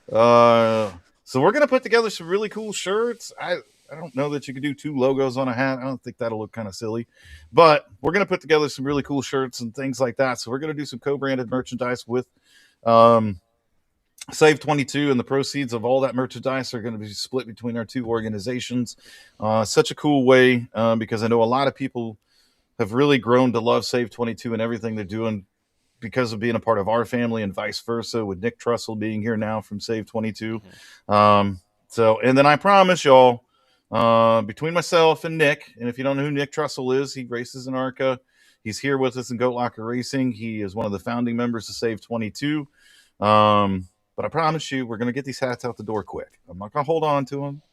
C: So we're going to put together some really cool shirts. I don't know that you could do 2 logos on a hat. I don't think that'll look kind of silly. But we're going to put together some really cool shirts and things like that. So we're going to do some co-branded merchandise with SAVE22, and the proceeds of all that merchandise are going to be split between our 2 organizations. Such a cool way, because I know a lot of people have really grown to love SAVE22 and everything they're doing because of being a part of our family, and vice versa, with Nick Trussell being here now from SAVE22. And then I promise y'all, between myself and Nick, and if you don't know who Nick Trussell is, he races in ARCA. He's here with us in Goat Locker Racing. He is one of the founding members of SAVE22. But I promise you, we're going to get these hats out the door quick. I'm not going to hold on to them.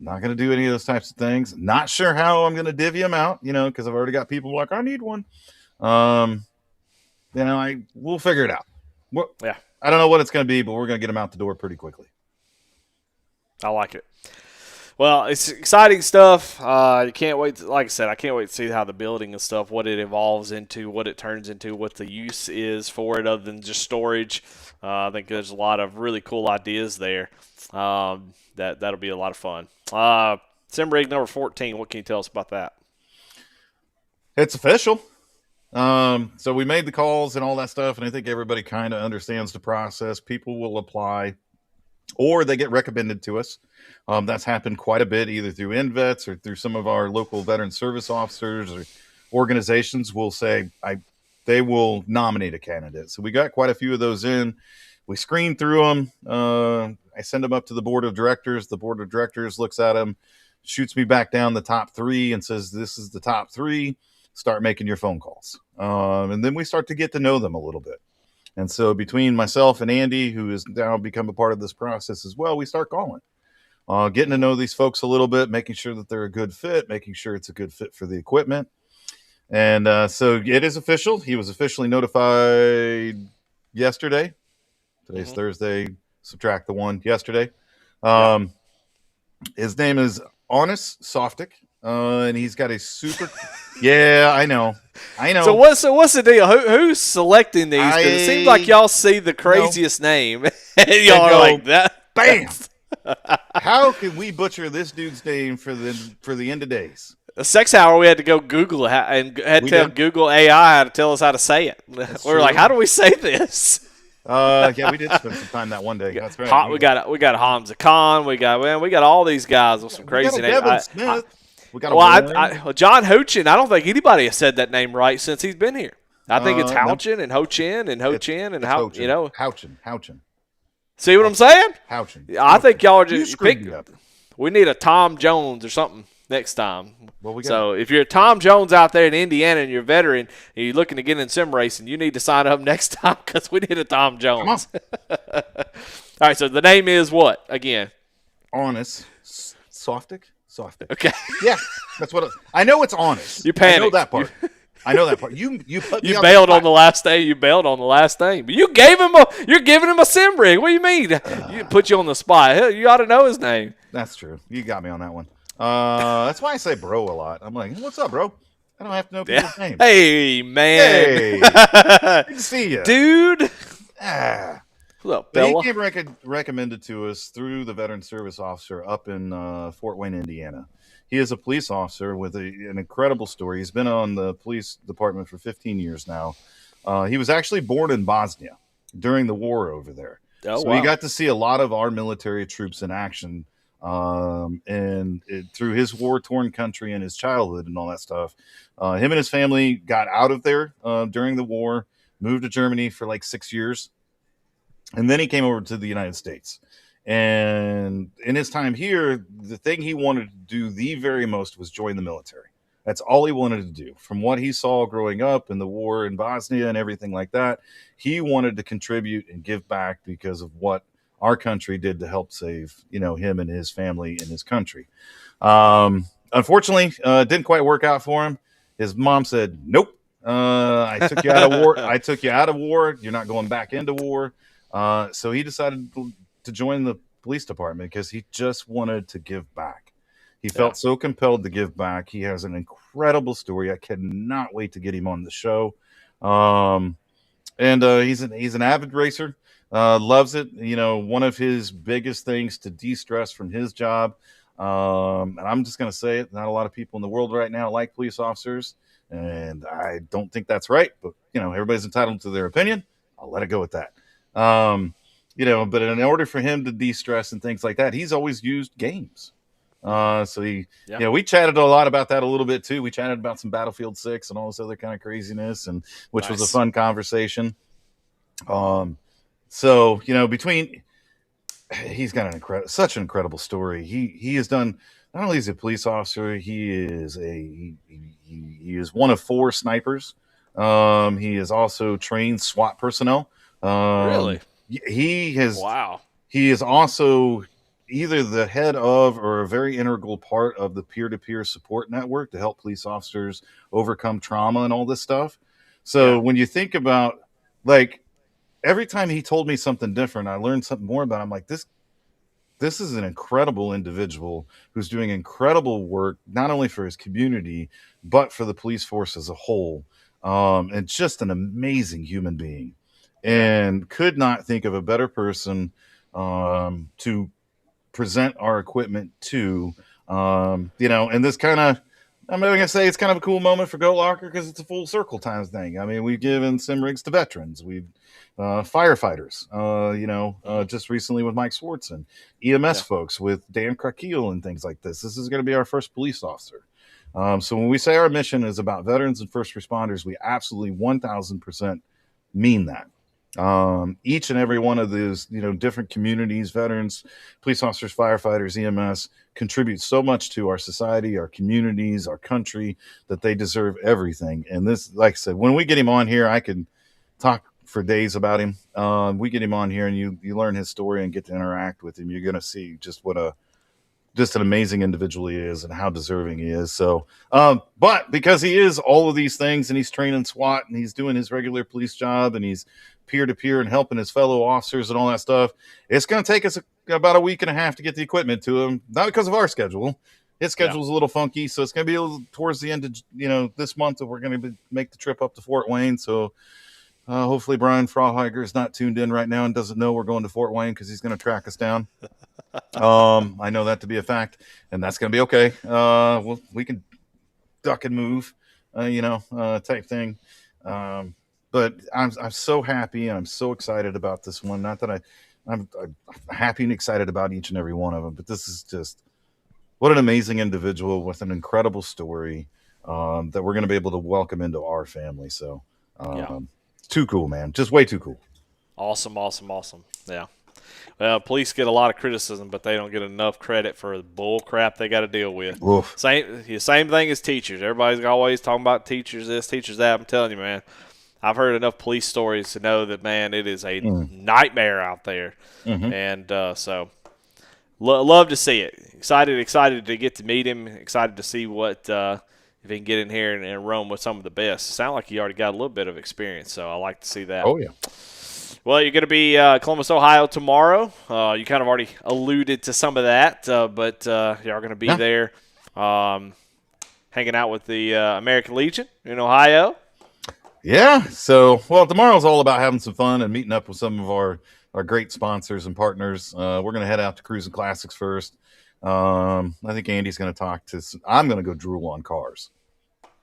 C: I'm not going to do any of those types of things. Not sure how I'm going to divvy them out, because I've already got people like, I need one. We'll figure it out.
A: Yeah.
C: I don't know what it's going to be, but we're going to get them out the door pretty quickly.
A: I like it. Well, it's exciting stuff. You can't wait. Like I said, I can't wait to see how the building and stuff, what it evolves into, what it turns into, what the use is for it other than just storage. I think there's a lot of really cool ideas there. That'll be a lot of fun. Sim Rig number 14, what can you tell us about that?
C: It's official. So we made the calls and all that stuff, and I think everybody kind of understands the process. People will apply, or they get recommended to us. That's happened quite a bit, either through InVets or through some of our local veteran service officers or organizations will say, they will nominate a candidate. So we got quite a few of those in. We screen through them. I send them up to the board of directors. The board of directors looks at them, shoots me back down the top 3 and says, this is the top 3. Start making your phone calls. And then we start to get to know them a little bit. And so between myself and Andy, who has now become a part of this process as well, we start calling. Getting to know these folks a little bit, making sure that they're a good fit, making sure it's a good fit for the equipment. And so it is official. He was officially notified yesterday. Today's Thursday. Subtract the 1 yesterday. His name is Honest Softic, and he's got a super. Yeah, I know. So
A: what's the deal? Who's selecting these? Because it seems like y'all see the craziest name, and y'all are like that.
C: Bam! How can we butcher this dude's name for the end of days?
A: The sex hour, we had to go Google it and had to tell Google AI how to tell us how to say it. We were like, how do we say this?
C: Yeah, we did spend some time that one day. That's right.
A: We got Hamza Khan. We got all these guys with some crazy names.
C: We got a
A: Well,
C: warning.
A: John Hochin, I don't think anybody has said that name right since he's been here. I think it's
C: No,
A: Houchin and Ho-Chin and Ho-Chin and
C: it's
A: how
C: Houchin. Houchin.
A: See what I'm saying?
C: Houchin.
A: I think y'all are
C: You
A: just
C: screwed me up.
A: We need a Tom Jones or something next time.
C: Well,
A: So if you're Tom Jones out there in Indiana and you're a veteran and you're looking to get in sim racing, you need to sign up next time because we need a Tom Jones. All right, so the name is what again?
C: Honest. Softic?
A: Okay.
C: Yeah, that's what I know. It's honest.
A: You panicked.
C: I know that part. I know that part. You put me
A: You
C: on
A: bailed
C: the
A: on the last day. You bailed on the last thing. But you're giving him a sim rig. What do you mean? You put you on the spot. Hell, you ought to know his name.
C: That's true. You got me on that one. That's why I say bro a lot. I'm like, what's up, bro? I don't have to know people's names.
A: Hey, man.
C: Hey, good to see you,
A: Dude.
C: Ah.
A: What's up,
C: But he
A: fella?
C: came recommended to us through the veteran service officer up in Fort Wayne, Indiana. He is a police officer with an incredible story. He's been on the police department for 15 years now. He was actually born in Bosnia during the war over there.
A: Oh,
C: So
A: wow.
C: he got to see a lot of our military troops in action through his war-torn country and his childhood and all that stuff. Him and his family got out of there during the war, moved to Germany for like 6 years. And then he came over to the United States. And in his time here, the thing he wanted to do the very most was join the military. That's all he wanted to do. From what he saw growing up in the war in Bosnia and everything like that, he wanted to contribute and give back because of what our country did to help save, him and his family and his country. Unfortunately, it didn't quite work out for him. His mom said, "Nope, I took you out of war. I took you out of war. You're not going back into war." So he decided to join the police department because he just wanted to give back. He felt so compelled to give back. He has an incredible story. I cannot wait to get him on the show. And he's an avid racer. Loves it. One of his biggest things to de-stress from his job. And I'm just going to say it. Not a lot of people in the world right now like police officers. And I don't think that's right. But, everybody's entitled to their opinion. I'll let it go with that. But in order for him to de-stress and things like that, he's always used games. So we chatted a lot about that a little bit too. We chatted about some Battlefield 6 and all this other kind of craziness, and which was a fun conversation. So between he's got such an incredible story. He has done, not only is he a police officer, he is one of 4 snipers. He has also trained SWAT personnel.
A: Really?
C: He has.
A: Wow.
C: He is also either the head of or a very integral part of the peer-to-peer support network to help police officers overcome trauma and all this stuff. So when you think about, like, every time he told me something different, I learned something more about him. I'm like, this is an incredible individual who's doing incredible work, not only for his community, but for the police force as a whole. And just an amazing human being. And could not think of a better person to present our equipment to, and this kind of, I'm going to say it's kind of a cool moment for Go Locker because it's a full circle times thing. I mean, we've given sim rigs to veterans. We've firefighters, just recently with Mike Swartzen, EMS folks with Dan Krakeel and things like this. This is going to be our first police officer. So when we say our mission is about veterans and first responders, we absolutely 1000% mean that. Each and every one of those, different communities, veterans, police officers, firefighters, EMS contribute so much to our society, our communities, our country, that they deserve everything. And this, like I said, when we get him on here, I can talk for days about him. We get him on here and you learn his story and get to interact with him. You're going to see just just an amazing individual he is and how deserving he is. So, but because he is all of these things and he's training SWAT and he's doing his regular police job and he's peer-to-peer and helping his fellow officers and all that stuff, it's going to take us about a week and a half to get the equipment to him. Not because of our schedule. His schedule's a little funky. So it's going to be a little towards the end of, this month that we're going to make the trip up to Fort Wayne. So hopefully Brian Frauheiger is not tuned in right now and doesn't know we're going to Fort Wayne because he's going to track us down. I know that to be a fact, and that's going to be okay. We can duck and move, type thing. But I'm so happy and I'm so excited about this one. Not that I'm happy and excited about each and every one of them, but this is just what an amazing individual with an incredible story that we're going to be able to welcome into our family. So
A: Yeah.
C: it's too cool, man. Just way too cool.
A: Awesome, awesome, awesome. Yeah. Well, police get a lot of criticism, but they don't get enough credit for the bull crap they got to deal with.
C: Oof.
A: Same thing as teachers. Everybody's always talking about teachers this, teachers that. I'm telling you, man, I've heard enough police stories to know that, man, it is a nightmare out there.
C: Mm-hmm.
A: And so love to see it. Excited to get to meet him. Excited to see what if he can get in here and roam with some of the best. Sound like he already got a little bit of experience, so I like to see that.
C: Oh, yeah.
A: Well, you're going to be Columbus, Ohio tomorrow. You kind of already alluded to some of that, but you're going to be there hanging out with the American Legion in Ohio.
C: Yeah. So, well, tomorrow's all about having some fun and meeting up with some of our great sponsors and partners. We're going to head out to Cruising Classics first. I think Andy's going to talk to I'm going to go drool on cars.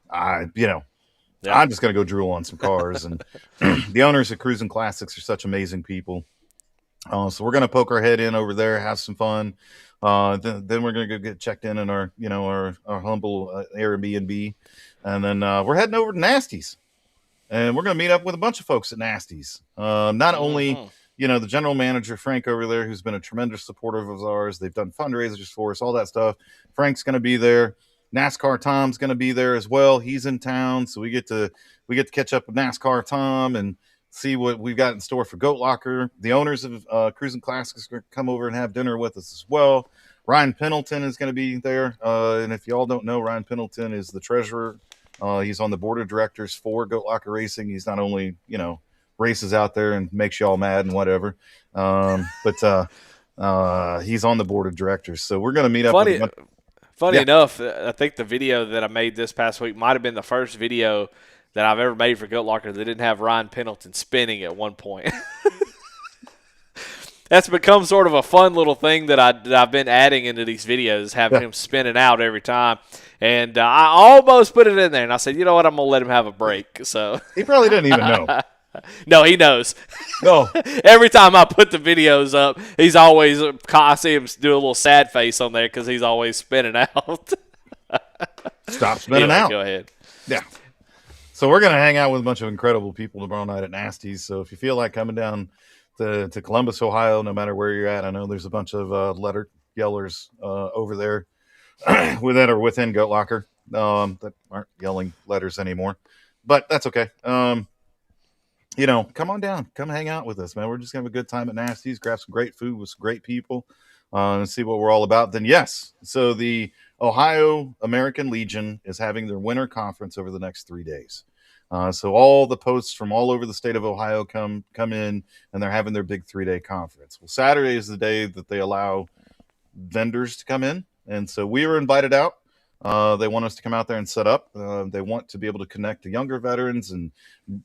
C: I'm just going to go drool on some cars. And the owners of Cruising Classics are such amazing people. So we're going to poke our head in over there, have some fun. Then we're going to go get checked in our humble Airbnb. And then we're heading over to Nasty's. And we're going to meet up with a bunch of folks at Nasty's. Not only, the general manager, Frank, over there, who's been a tremendous supporter of ours. They've done fundraisers for us, all that stuff. Frank's going to be there. NASCAR Tom's going to be there as well. He's in town, so we get to catch up with NASCAR Tom and see what we've got in store for Goat Locker. The owners of Cruising Classics are going to come over and have dinner with us as well. Ryan Pendleton is going to be there. And if you all don't know, Ryan Pendleton is the treasurer. He's on the board of directors for Goat Locker Racing. He's not only, races out there and makes you all mad and whatever, but he's on the board of directors. So we're going to meet up.
A: Funny enough, I think the video that I made this past week might have been the first video that I've ever made for Goat Locker that didn't have Ryan Pendleton spinning at one point. That's become sort of a fun little thing that I've been adding into these videos, having him spinning out every time. And I almost put it in there, and I said, you know what, I'm going to let him have a break. So
C: he probably didn't even know.
A: No, he knows.
C: No.
A: Every time I put the videos up, he's always – I see him do a little sad face on there because he's always spinning out.
C: Stop spinning out.
A: Go ahead.
C: Yeah. So we're going to hang out with a bunch of incredible people tomorrow night at Nasty's. So if you feel like coming down to Columbus, Ohio, no matter where you're at, I know there's a bunch of letter yellers over there that are within Goat Locker that aren't yelling letters anymore. But that's okay. Come on down. Come hang out with us, man. We're just going to have a good time at Nasty's, grab some great food with some great people, and see what we're all about. Then, yes. So the Ohio American Legion is having their winter conference over the next 3 days. So all the posts from all over the state of Ohio come in, and they're having their big 3-day conference. Well, Saturday is the day that they allow vendors to come in, and so we were invited out. They want us to come out there and set up. They want to be able to connect to younger veterans and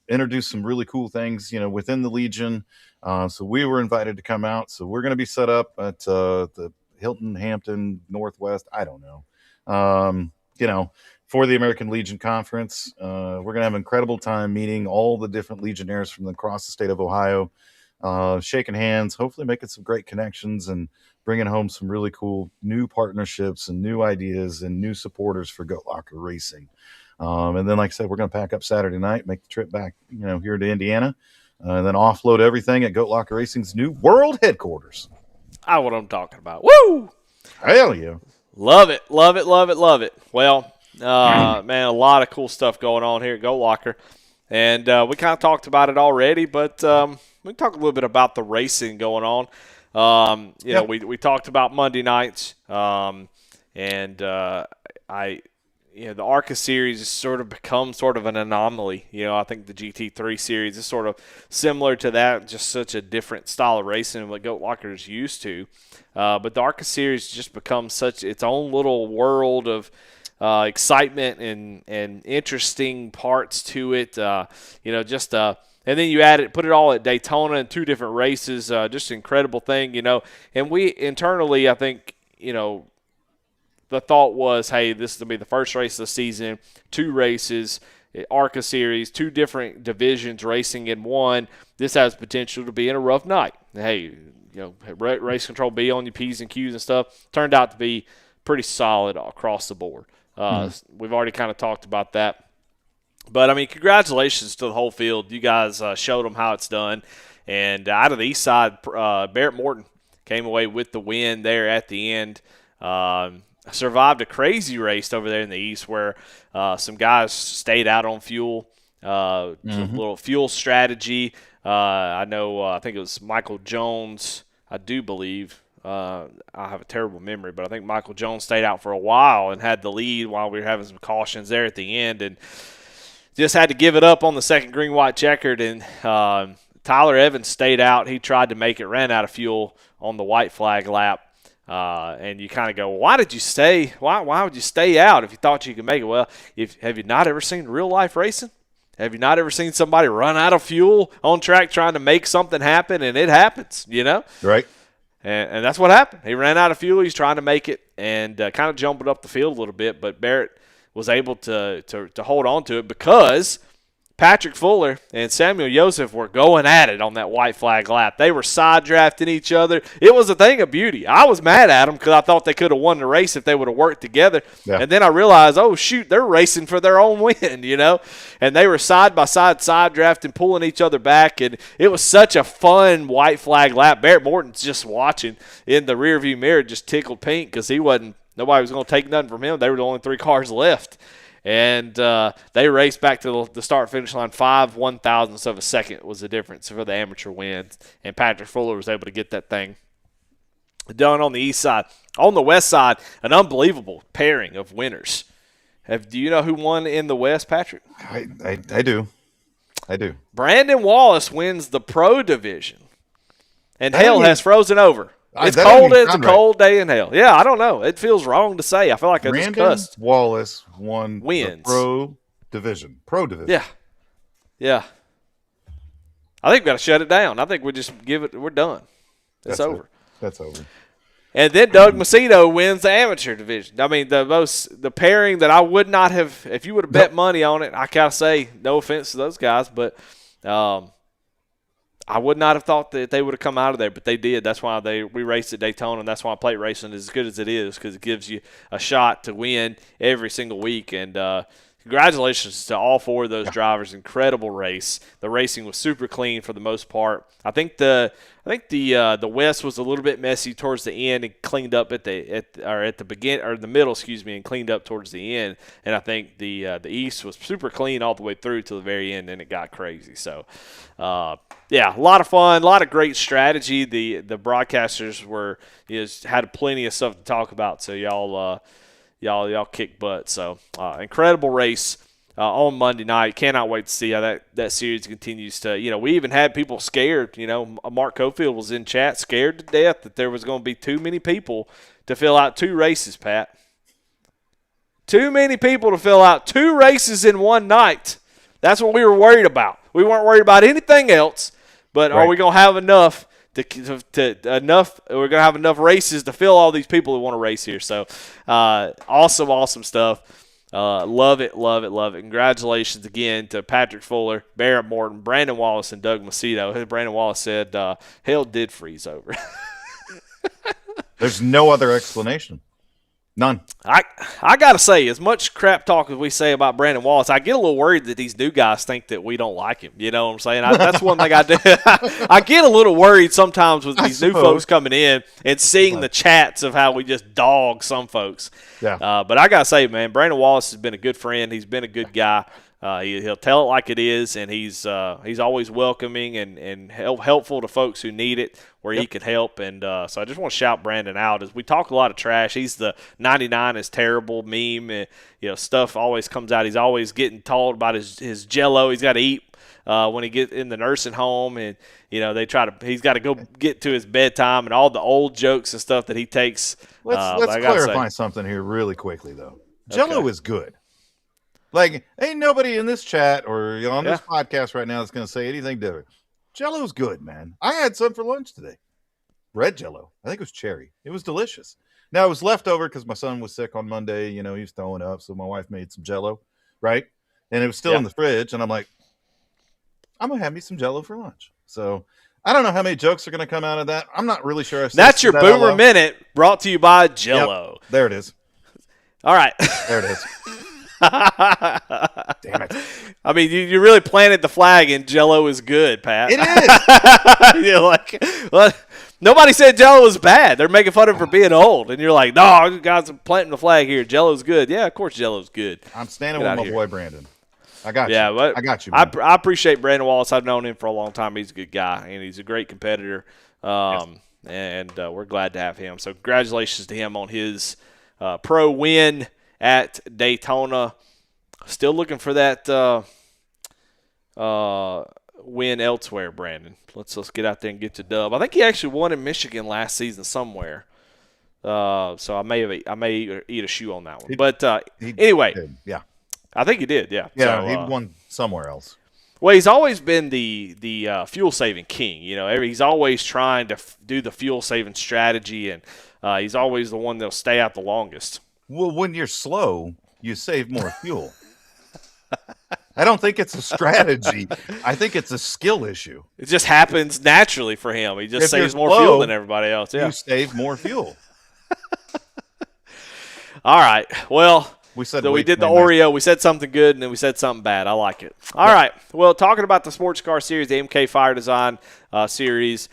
C: introduce some really cool things, within the Legion. So we were invited to come out. So we're going to be set up at the Hilton, Hampton, Northwest. I don't know. For the American Legion Conference. We're going to have an incredible time meeting all the different Legionnaires from across the state of Ohio, shaking hands, hopefully making some great connections and bringing home some really cool new partnerships and new ideas and new supporters for Goat Locker Racing. And then, like I said, we're going to pack up Saturday night, make the trip back, here to Indiana, and then offload everything at Goat Locker Racing's new world headquarters.
A: That's what I'm talking about. Woo!
C: Hell yeah.
A: Love it, love it, love it, love it. Well, man, a lot of cool stuff going on here at Goat Locker. And we kind of talked about it already, but we can talk a little bit about the racing going on. We talked about Monday nights, and the ARCA series has sort of become sort of an anomaly. I think the GT3 series is sort of similar to that, just such a different style of racing than what Goat Locker is used to. But the ARCA series just becomes such its own little world of excitement and interesting parts to it. And then you put it all at Daytona in 2 different races. Just an incredible thing, And we internally, I think, the thought was, hey, this is going to be the first race of the season, 2 races, ARCA series, 2 different divisions racing in one. This has potential to be in a rough night. Hey, race control be on your P's and Q's and stuff. Turned out to be pretty solid across the board. We've already kind of talked about that. But, I mean, congratulations to the whole field. You guys showed them how it's done. And out of the east side, Barrett Morton came away with the win there at the end. Survived a crazy race over there in the east where some guys stayed out on fuel, some little fuel strategy. I know I think it was Michael Jones, I do believe. I have a terrible memory, but I think Michael Jones stayed out for a while and had the lead while we were having some cautions there at the end, and just had to give it up on the second green, white checkered. And Tyler Evans stayed out. He tried to make it, ran out of fuel on the white flag lap. And you kind of go, well, why did you stay? Why would you stay out if you thought you could make it? Well, have you not ever seen real life racing? Have you not ever seen somebody run out of fuel on track trying to make something happen? And it happens,
C: Right.
A: And that's what happened. He ran out of fuel. He's trying to make it and kind of jumping up the field a little bit. But Barrett was able to hold on to it because Patrick Fuller and Samuel Joseph were going at it on that white flag lap. They were side drafting each other. It was a thing of beauty. I was mad at them because I thought they could have won the race if they would have worked together. Yeah. And then I realized, oh, shoot, they're racing for their own win, And they were side by side drafting, pulling each other back. And it was such a fun white flag lap. Barrett Morton's just watching in the rearview mirror, just tickled pink because nobody was going to take nothing from him. They were the only 3 cars left. And they raced back to the start-finish line. 5 1,000ths of a second was the difference for the amateur wins. And Patrick Fuller was able to get that thing done on the east side. On the west side, an unbelievable pairing of winners. Do you know who won in the west, Patrick?
C: I do.
A: Brandon Wallace wins the pro division. And hell has frozen over. It's cold. It's a cold day in hell. Yeah, I don't know. It feels wrong to say. I feel like I just cussed.
C: Wallace wins the pro division.
A: Yeah. I think we got to shut it down. I think we just we're done. It's over.
C: That's over.
A: And then Doug Macedo wins the amateur division. I mean, the pairing that I would not have, if you would have bet money on it, I gotta say, no offense to those guys, but I would not have thought that they would have come out of there, but they did. That's why we raced at Daytona, and that's why plate racing is as good as it is, because it gives you a shot to win every single week. And congratulations to all 4 of those drivers. Incredible race. The racing was super clean for the most part. I think the West was a little bit messy towards the end and cleaned up at the beginning, or the middle, and cleaned up towards the end. And I think the East was super clean all the way through to the very end, and it got crazy. So, yeah, a lot of fun, a lot of great strategy. The broadcasters had plenty of stuff to talk about. So y'all kick butt. So incredible race on Monday night. Cannot wait to see how that series continues to. We even had people scared. Mark Cofield was in chat, scared to death that there was going to be too many people to fill out 2 races. Pat, too many people to fill out 2 races in one night. That's what we were worried about. We weren't worried about anything else. But are we going to have enough? We're going to have enough races to fill all these people who want to race here. So, awesome stuff. Love it. Congratulations again to Patrick Fuller, Barrett Morton, Brandon Wallace, and Doug Macedo. Brandon Wallace said, hell did freeze over.
C: There's no other explanation. None.
A: I got to say, as much crap talk as we say about Brandon Wallace, I get a little worried that these new guys think that we don't like him. You know what I'm saying? That's one thing I do. I get a little worried sometimes with these new folks coming in and seeing the chats of how we just dog some folks.
C: Yeah.
A: But I got to say, man, Brandon Wallace has been a good friend. He's been a good guy. He'll tell it like it is, and he's always welcoming and helpful to folks who need it where he can help. And so I just want to shout Brandon out. As we talk a lot of trash, he's the 99 is terrible meme. And, stuff always comes out. He's always getting told about his Jell-O he's got to eat when he gets in the nursing home, and he's got to go get to his bedtime and all the old jokes and stuff that he takes.
C: Let's clarify something here really quickly though. Jell-O is good. Like, ain't nobody in this chat or on this podcast right now that's going to say anything different. Jell-O's good, man. I had some for lunch today. Red Jell-O. I think it was cherry. It was delicious. Now, it was left over because my son was sick on Monday. He was throwing up, so my wife made some Jell-O, right? And it was still in the fridge, and I'm like, I'm going to have me some Jell-O for lunch. So I don't know how many jokes are going to come out of that. I'm not really sure.
A: That's your Boomer Minute, brought to you by Jell-O.
C: Yep, there it is.
A: All right.
C: There it is. Damn it.
A: I mean, you really planted the flag, and Jell-O is good, Pat.
C: It is.
A: You're like, well, nobody said Jell-O was bad. They're making fun of him for being old. And you're like, no, you guys are planting the flag here. Jell-O's good. Yeah, of course Jell-O's good.
C: I'm standing with my boy Brandon. I got you.
A: But
C: I got you, man.
A: I appreciate Brandon Wallace. I've known him for a long time. He's a good guy, and he's a great competitor.
C: Yes.
A: And we're glad to have him. So congratulations to him on his pro win at Daytona. Still looking for that win elsewhere, Brandon. Let's get out there and get the dub. I think he actually won in Michigan last season somewhere. So I may eat a shoe on that one. But anyway,
C: yeah,
A: I think he did. Yeah.
C: Yeah,
A: so,
C: he won somewhere else.
A: Well, he's always been the fuel saving king. You know, he's always trying to do the fuel saving strategy, and he's always the one that'll stay out the longest.
C: Well, when you're slow, you save more fuel. I don't think it's a strategy. I think it's a skill issue.
A: It just happens naturally for him. He just saves more
C: slow,
A: fuel than everybody else. Yeah.
C: You save more fuel.
A: All right. Well,
C: we did
A: the Oreo. We said something good, and then we said something bad. I like it. All right. Well, talking about the sports car series, the MK Fire Design series.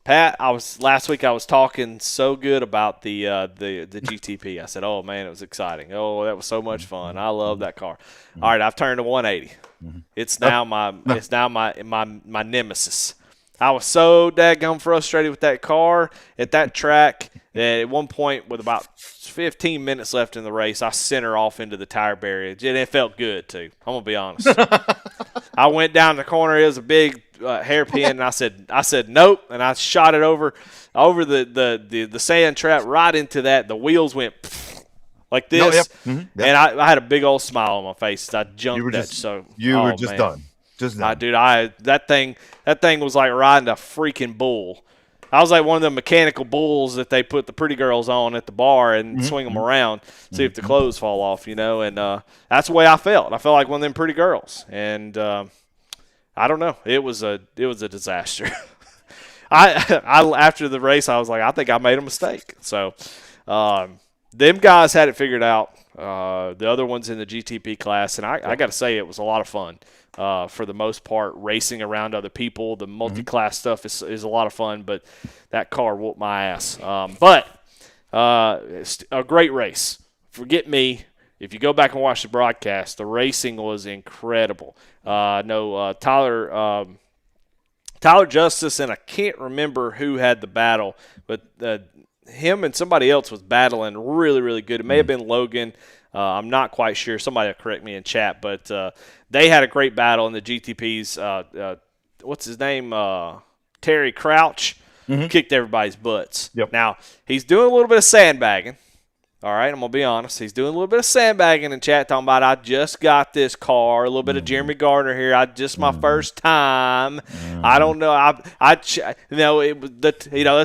A: Pat, last week I was talking so good about the GTP. I said, "Oh man, it was exciting. Oh, that was so much fun. I love that car." All right, I've turned to 180. It's now my nemesis. I was so daggone frustrated with that car at that track that at one point, with about 15 minutes left in the race, I sent her off into the tire barrier. And it felt good too. I'm gonna be honest. I went down the corner. It was a big hairpin, and I said nope, and I shot it over the sand trap right into that. The wheels went like this, and I had a big old smile on my face as I jumped that. So
C: you were just done. Just done.
A: Dude, that thing was like riding a freaking bull. I was like one of the mechanical bulls that they put the pretty girls on at the bar and swing them around, see if the clothes fall off, you know. And that's the way I felt. I felt like one of them pretty girls. And I don't know. It was a disaster. I after the race, I was like, I think I made a mistake. So them guys had it figured out. The other ones in the GTP class, and I got to say, it was a lot of fun. For the most part, racing around other people. The multi-class stuff is a lot of fun, but that car whooped my ass. But it's a great race. Forget me. If you go back and watch the broadcast, the racing was incredible. Tyler Justice, and I can't remember who had the battle, but him and somebody else was battling really, really good. It may have been Logan. I'm not quite sure. Somebody will correct me in chat, but they had a great battle in the GTPs. What's his name? Terry Crouch kicked everybody's butts.
C: Yep.
A: Now, he's doing a little bit of sandbagging. All right, I'm going to be honest. He's doing a little bit of sandbagging in chat, talking about, I just got this car, a little bit of Jeremy Gardner here. Just my first time. I don't know. That's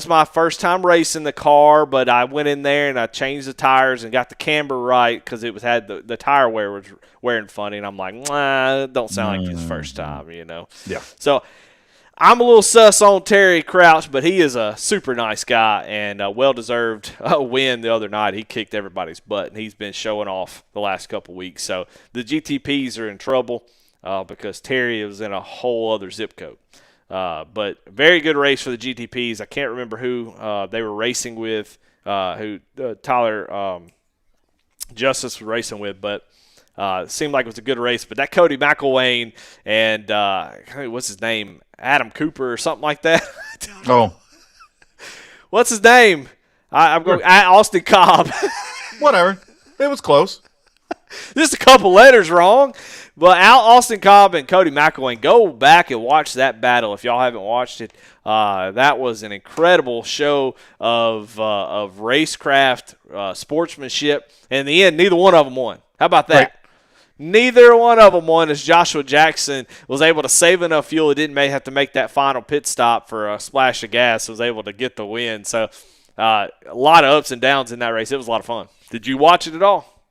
A: my first time racing the car, but I went in there and I changed the tires and got the camber right because it had the tire wear was wearing funny. And I'm like, it don't sound like his first time, you know.
C: Yeah.
A: So I'm a little sus on Terry Crouch, but he is a super nice guy and a well-deserved win the other night. He kicked everybody's butt, and he's been showing off the last couple weeks. So the GTPs are in trouble because Terry was in a whole other zip code. But very good race for the GTPs. I can't remember who they were racing with, who Tyler Justice was racing with, but it seemed like it was a good race. But that Cody McElwain and what's his name? Adam Cooper or something like that.
C: Oh.
A: What's his name? I'm going Austin Cobb.
C: Whatever. It was close.
A: Just a couple letters wrong. But Austin Cobb and Cody McElwain, go back and watch that battle if y'all haven't watched it. That was an incredible show of racecraft, sportsmanship. And in the end, neither one of them won. How about that? Right. Neither one of them won, as Joshua Jackson was able to save enough fuel. He didn't have to make that final pit stop for a splash of gas. Was able to get the win. So a lot of ups and downs in that race. It was a lot of fun. Did you watch it at all?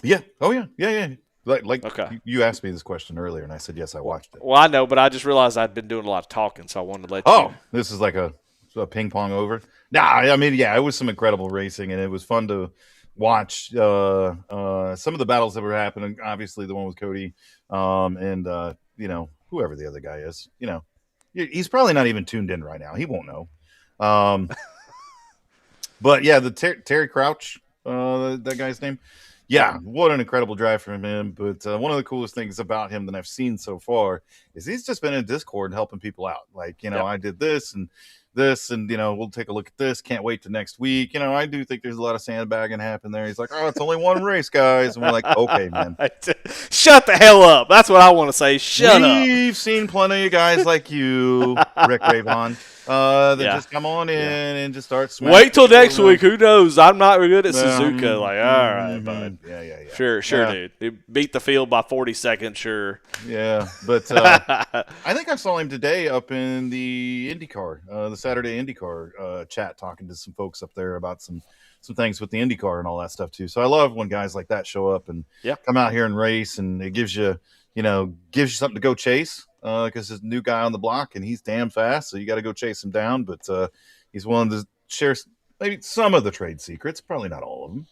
C: Yeah. Oh, yeah. Yeah. Like
A: Okay.
C: you asked me this question earlier, and I said yes, I watched it.
A: Well, I know, but I just realized I'd been doing a lot of talking, so I wanted to let you.
C: Oh, this is like a ping pong over. Nah, I mean, yeah, it was some incredible racing, and it was fun to watch some of the battles that were happening. Obviously, the one with Cody, and whoever the other guy is. He's probably not even tuned in right now. He won't know. But yeah, the Terry Crouch, that guy's name. Yeah, what an incredible drive from him. But one of the coolest things about him that I've seen so far is he's just been in Discord and helping people out. Like, I did this, and we'll take a look at this. Can't wait to next week. I do think there's a lot of sandbagging happen there. He's like, oh, it's only one race, guys. And we're like, okay, man.
A: Shut the hell up. That's what I want to say. Shut up.
C: We've seen plenty of guys like you, Rick Ravon, that just come on in and just start smashing.
A: Wait till next week. Who knows? I'm not good at Suzuka. Like, all right, bud.
C: Yeah.
A: Sure, dude. He beat the field by 40 seconds, sure.
C: Yeah, but I think I saw him today up in the IndyCar, the Saturday IndyCar chat, talking to some folks up there about some things with the IndyCar and all that stuff too. So I love when guys like that show up and come out here and race, and it gives you something to go chase, because there's a new guy on the block and he's damn fast, so you got to go chase him down. But he's willing to share maybe some of the trade secrets, probably not all of them.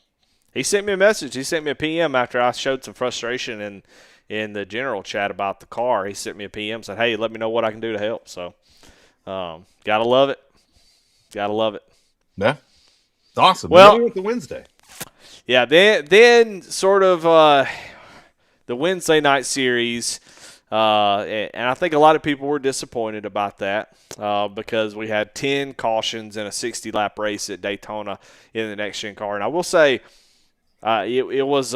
A: He sent me a message. He sent me a PM after I showed some frustration in the general chat about the car. He sent me a PM, said, hey, let me know what I can do to help. So, gotta love it.
C: Yeah, it's awesome.
A: Well,
C: the Wednesday.
A: Yeah, then sort of the Wednesday night series, and I think a lot of people were disappointed about that because we had 10 cautions in a 60-lap race at Daytona in the next gen car. And I will say, it was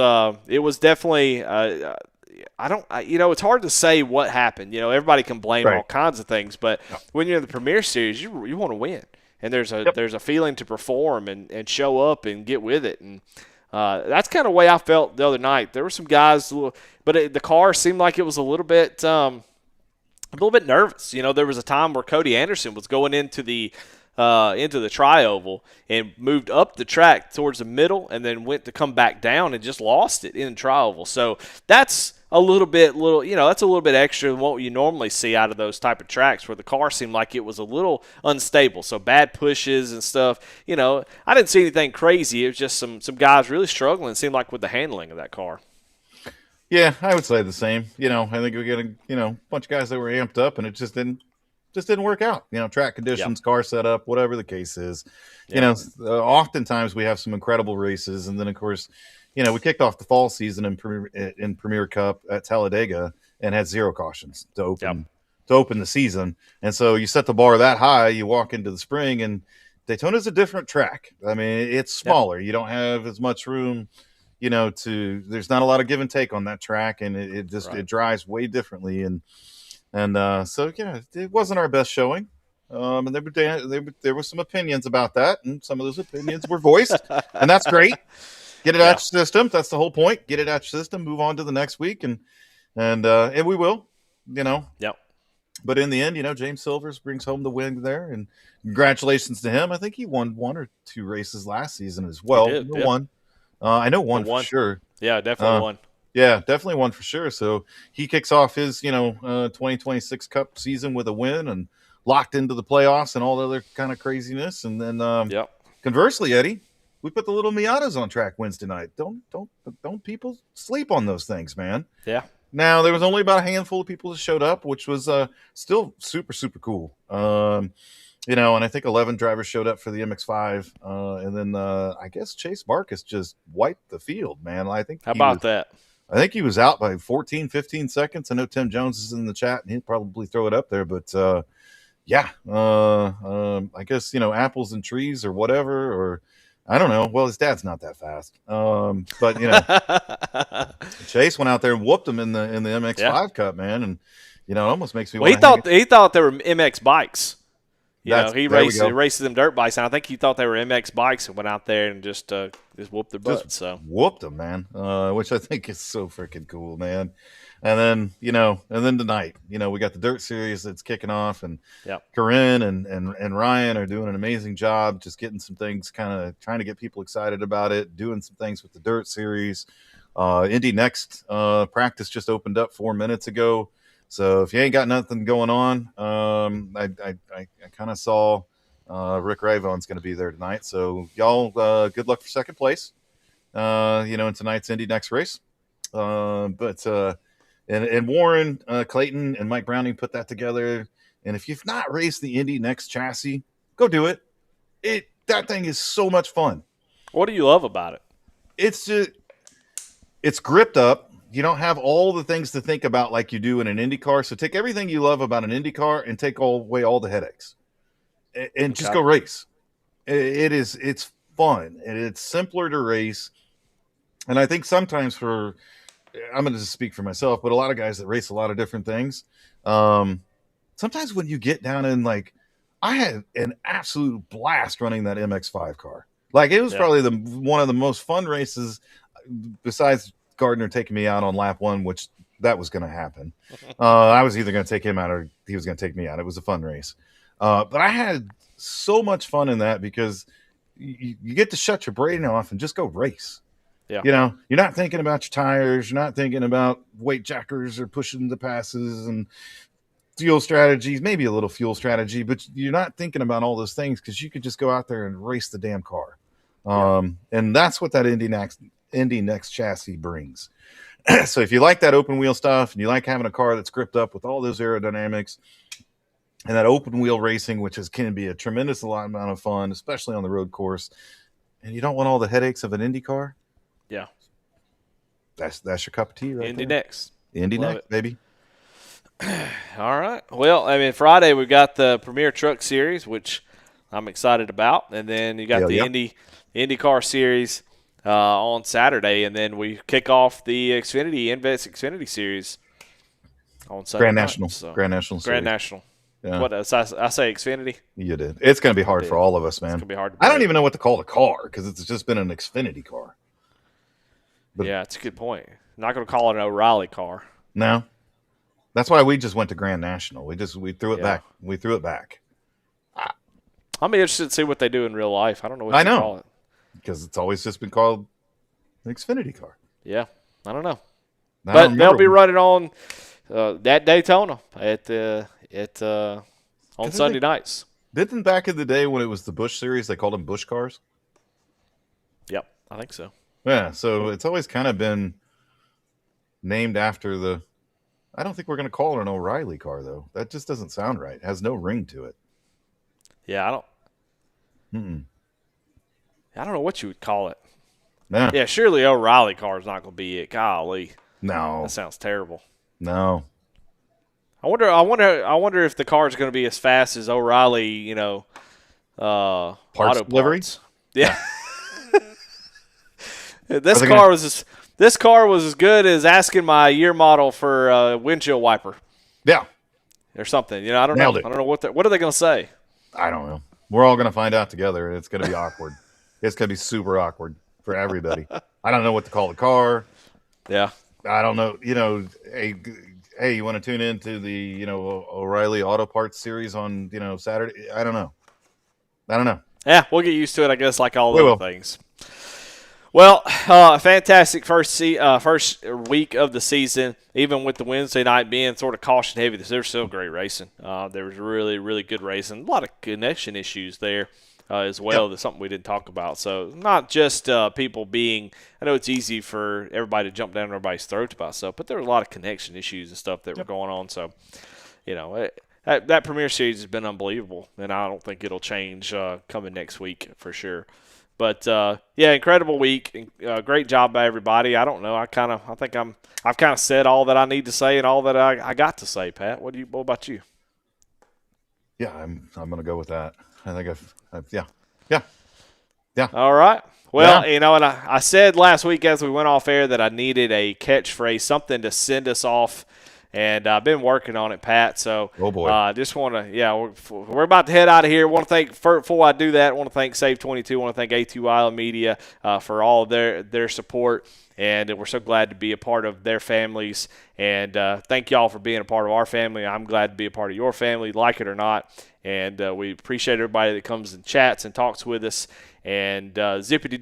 A: definitely it's hard to say what happened. Everybody can blame all kinds of things, but when you're in the Premier Series, you want to win, and there's a feeling to perform and show up and get with it, and that's kind of the way I felt the other night. There were some guys, but the car seemed like it was a little bit nervous. There was a time where Cody Anderson was going into the tri-oval and moved up the track towards the middle and then went to come back down and just lost it in the tri-oval. So that's a little bit extra than what you normally see out of those type of tracks where the car seemed like it was a little unstable. So bad pushes and stuff. I didn't see anything crazy. It was just some guys really struggling, it seemed like, with the handling of that car.
C: Yeah, I would say the same. I think we get a bunch of guys that were amped up, and it just didn't work out. Track conditions, car setup, whatever the case is. Oftentimes we have some incredible races, and then of course, we kicked off the fall season in Premier Cup at Talladega and had 0 cautions to open the season. And so you set the bar that high, you walk into the spring, and Daytona's a different track. I mean, it's smaller. You don't have as much room. There's not a lot of give and take on that track, and it drives way differently. So it wasn't our best showing. And there were some opinions about that, and some of those opinions were voiced, and that's great. Get it out your system. That's the whole point. Get it out your system. Move on to the next week, and we will.
A: Yep.
C: But in the end, James Silvers brings home the win there, and congratulations to him. I think he won 1 or 2 races last season as well.
A: He did,
C: One. I know one for sure.
A: Yeah, definitely one.
C: Yeah, definitely one for sure. So he kicks off his 2026 Cup season with a win and locked into the playoffs and all the other kind of craziness. And then conversely, Eddie, we put the little Miatas on track Wednesday night. Don't people sleep on those things, man.
A: Yeah.
C: Now, there was only about a handful of people that showed up, which was still super, super cool. And I think 11 drivers showed up for the MX-5. And then I guess Chase Marcus just wiped the field, man.
A: How about that?
C: I think he was out by 14, 15 seconds. I know Tim Jones is in the chat, and he'll probably throw it up there. But, I guess, apples and trees or whatever, or I don't know. Well, his dad's not that fast. But, Chase went out there and whooped him in the MX-5 Cup, man. And, it almost makes me
A: want to he thought they were MX bikes. He races them dirt bikes, and I think he thought they were MX bikes and went out there and just whooped their butt. So
C: whooped them, man, which I think is so freaking cool, man. And then tonight, we got the Dirt Series that's kicking off, and Corinne and Ryan are doing an amazing job just getting some things, kind of trying to get people excited about it, doing some things with the Dirt Series. Indy Next practice just opened up 4 minutes ago. So if you ain't got nothing going on, I kind of saw Rick Ravon's going to be there tonight. So y'all, good luck for second place. In tonight's Indy Next race. And Warren, Clayton, and Mike Browning put that together. And if you've not raced the Indy Next chassis, go do it. That thing is so much fun.
A: What do you love about it?
C: It's gripped up. You don't have all the things to think about like you do in an Indy car. So take everything you love about an Indy car and take away all the headaches, and just go race. It's fun and it's simpler to race. And I think sometimes I'm going to just speak for myself, but a lot of guys that race a lot of different things, sometimes when you get down in I had an absolute blast running that MX-5 car. It was probably one of the most fun races besides Gardner taking me out on lap 1, which that was going to happen. I was either going to take him out or he was going to take me out. It was a fun race. But I had so much fun in that because you get to shut your brain off and just go race.
A: Yeah.
C: You're not thinking about your tires. You're not thinking about weight jackers or pushing the passes and fuel strategies, maybe a little fuel strategy, but you're not thinking about all those things because you could just go out there and race the damn car. And that's what that Indy Next chassis brings. So if you like that open wheel stuff and you like having a car that's gripped up with all those aerodynamics and that open wheel racing, which can be a tremendous amount of fun, especially on the road course, and you don't want all the headaches of an Indy car,
A: yeah,
C: that's your cup of tea right
A: Indy
C: there.
A: Next.
C: Indy
A: Love
C: Next,
A: it.
C: baby.
A: All right. Well, Friday we've got the Premier Truck Series, which I'm excited about, and then you got the IndyCar Series on Saturday, and then we kick off the Invest Xfinity Series on Sunday.
C: Grand National
A: Series. Yeah. What I say Xfinity?
C: You did. It's going to be hard for all of us, man.
A: It's going to be hard.
C: I don't even know what to call the car because it's just been an Xfinity car.
A: But yeah, it's a good point. Not going to call it an O'Reilly car.
C: No. That's why we just went to Grand National. We threw it back. We threw it back.
A: I'm interested to see what they do in real life. I don't know what to call it.
C: Because it's always just been called an Xfinity car.
A: Yeah, I don't know. But they'll be running on that Daytona on Sunday nights.
C: Didn't back in the day when it was the Busch Series, they called them Busch cars?
A: Yep, I think so.
C: Yeah, so it's always kind of been named after the... I don't think we're going to call it an O'Reilly car, though. That just doesn't sound right. It has no ring to it.
A: Yeah, I don't... I don't know what you would call it.
C: Nah.
A: Yeah, surely O'Reilly car is not going to be it. Golly.
C: No.
A: That sounds terrible.
C: No.
A: I wonder if the car is going to be as fast as O'Reilly,
C: parts
A: auto
C: delivery.
A: Parts. Yeah. This car was as good as asking my year model for a windshield wiper.
C: Yeah.
A: Or something. I don't know. I don't know what are they going to say?
C: I don't know. We're all going to find out together, and it's going to be awkward. It's going to be super awkward for everybody. I don't know what to call the car.
A: Yeah.
C: I don't know. Hey, you want to tune into the, O'Reilly Auto Parts series on, Saturday? I don't know.
A: Yeah, we'll get used to it, I guess, like all the other things. Well, fantastic first week of the season, even with the Wednesday night being sort of caution heavy. There's still great racing. There was really, really good racing. A lot of connection issues there as well.
C: Yep.
A: That's something we didn't talk about. So not just people being – I know it's easy for everybody to jump down everybody's throat about stuff, but there were a lot of connection issues and stuff that were going on. So, that Premier Series has been unbelievable, and I don't think it'll change coming next week for sure. But incredible week. Great job by everybody. I don't know. I've kind of said all that I need to say and all that I got to say. Pat, what about you?
C: Yeah, I'm going to go with that. I think yeah.
A: All right. Well, and I said last week as we went off air that I needed a catchphrase, something to send us off. And I've been working on it, Pat. So,
C: oh boy,
A: just want to, we're about to head out of here. Want to thank before I do that, I want to thank SAVE22. Want to thank ATYL Media for all of their support, and we're so glad to be a part of their families. And thank y'all for being a part of our family. I'm glad to be a part of your family, like it or not. And we appreciate everybody that comes and chats and talks with us. And zippity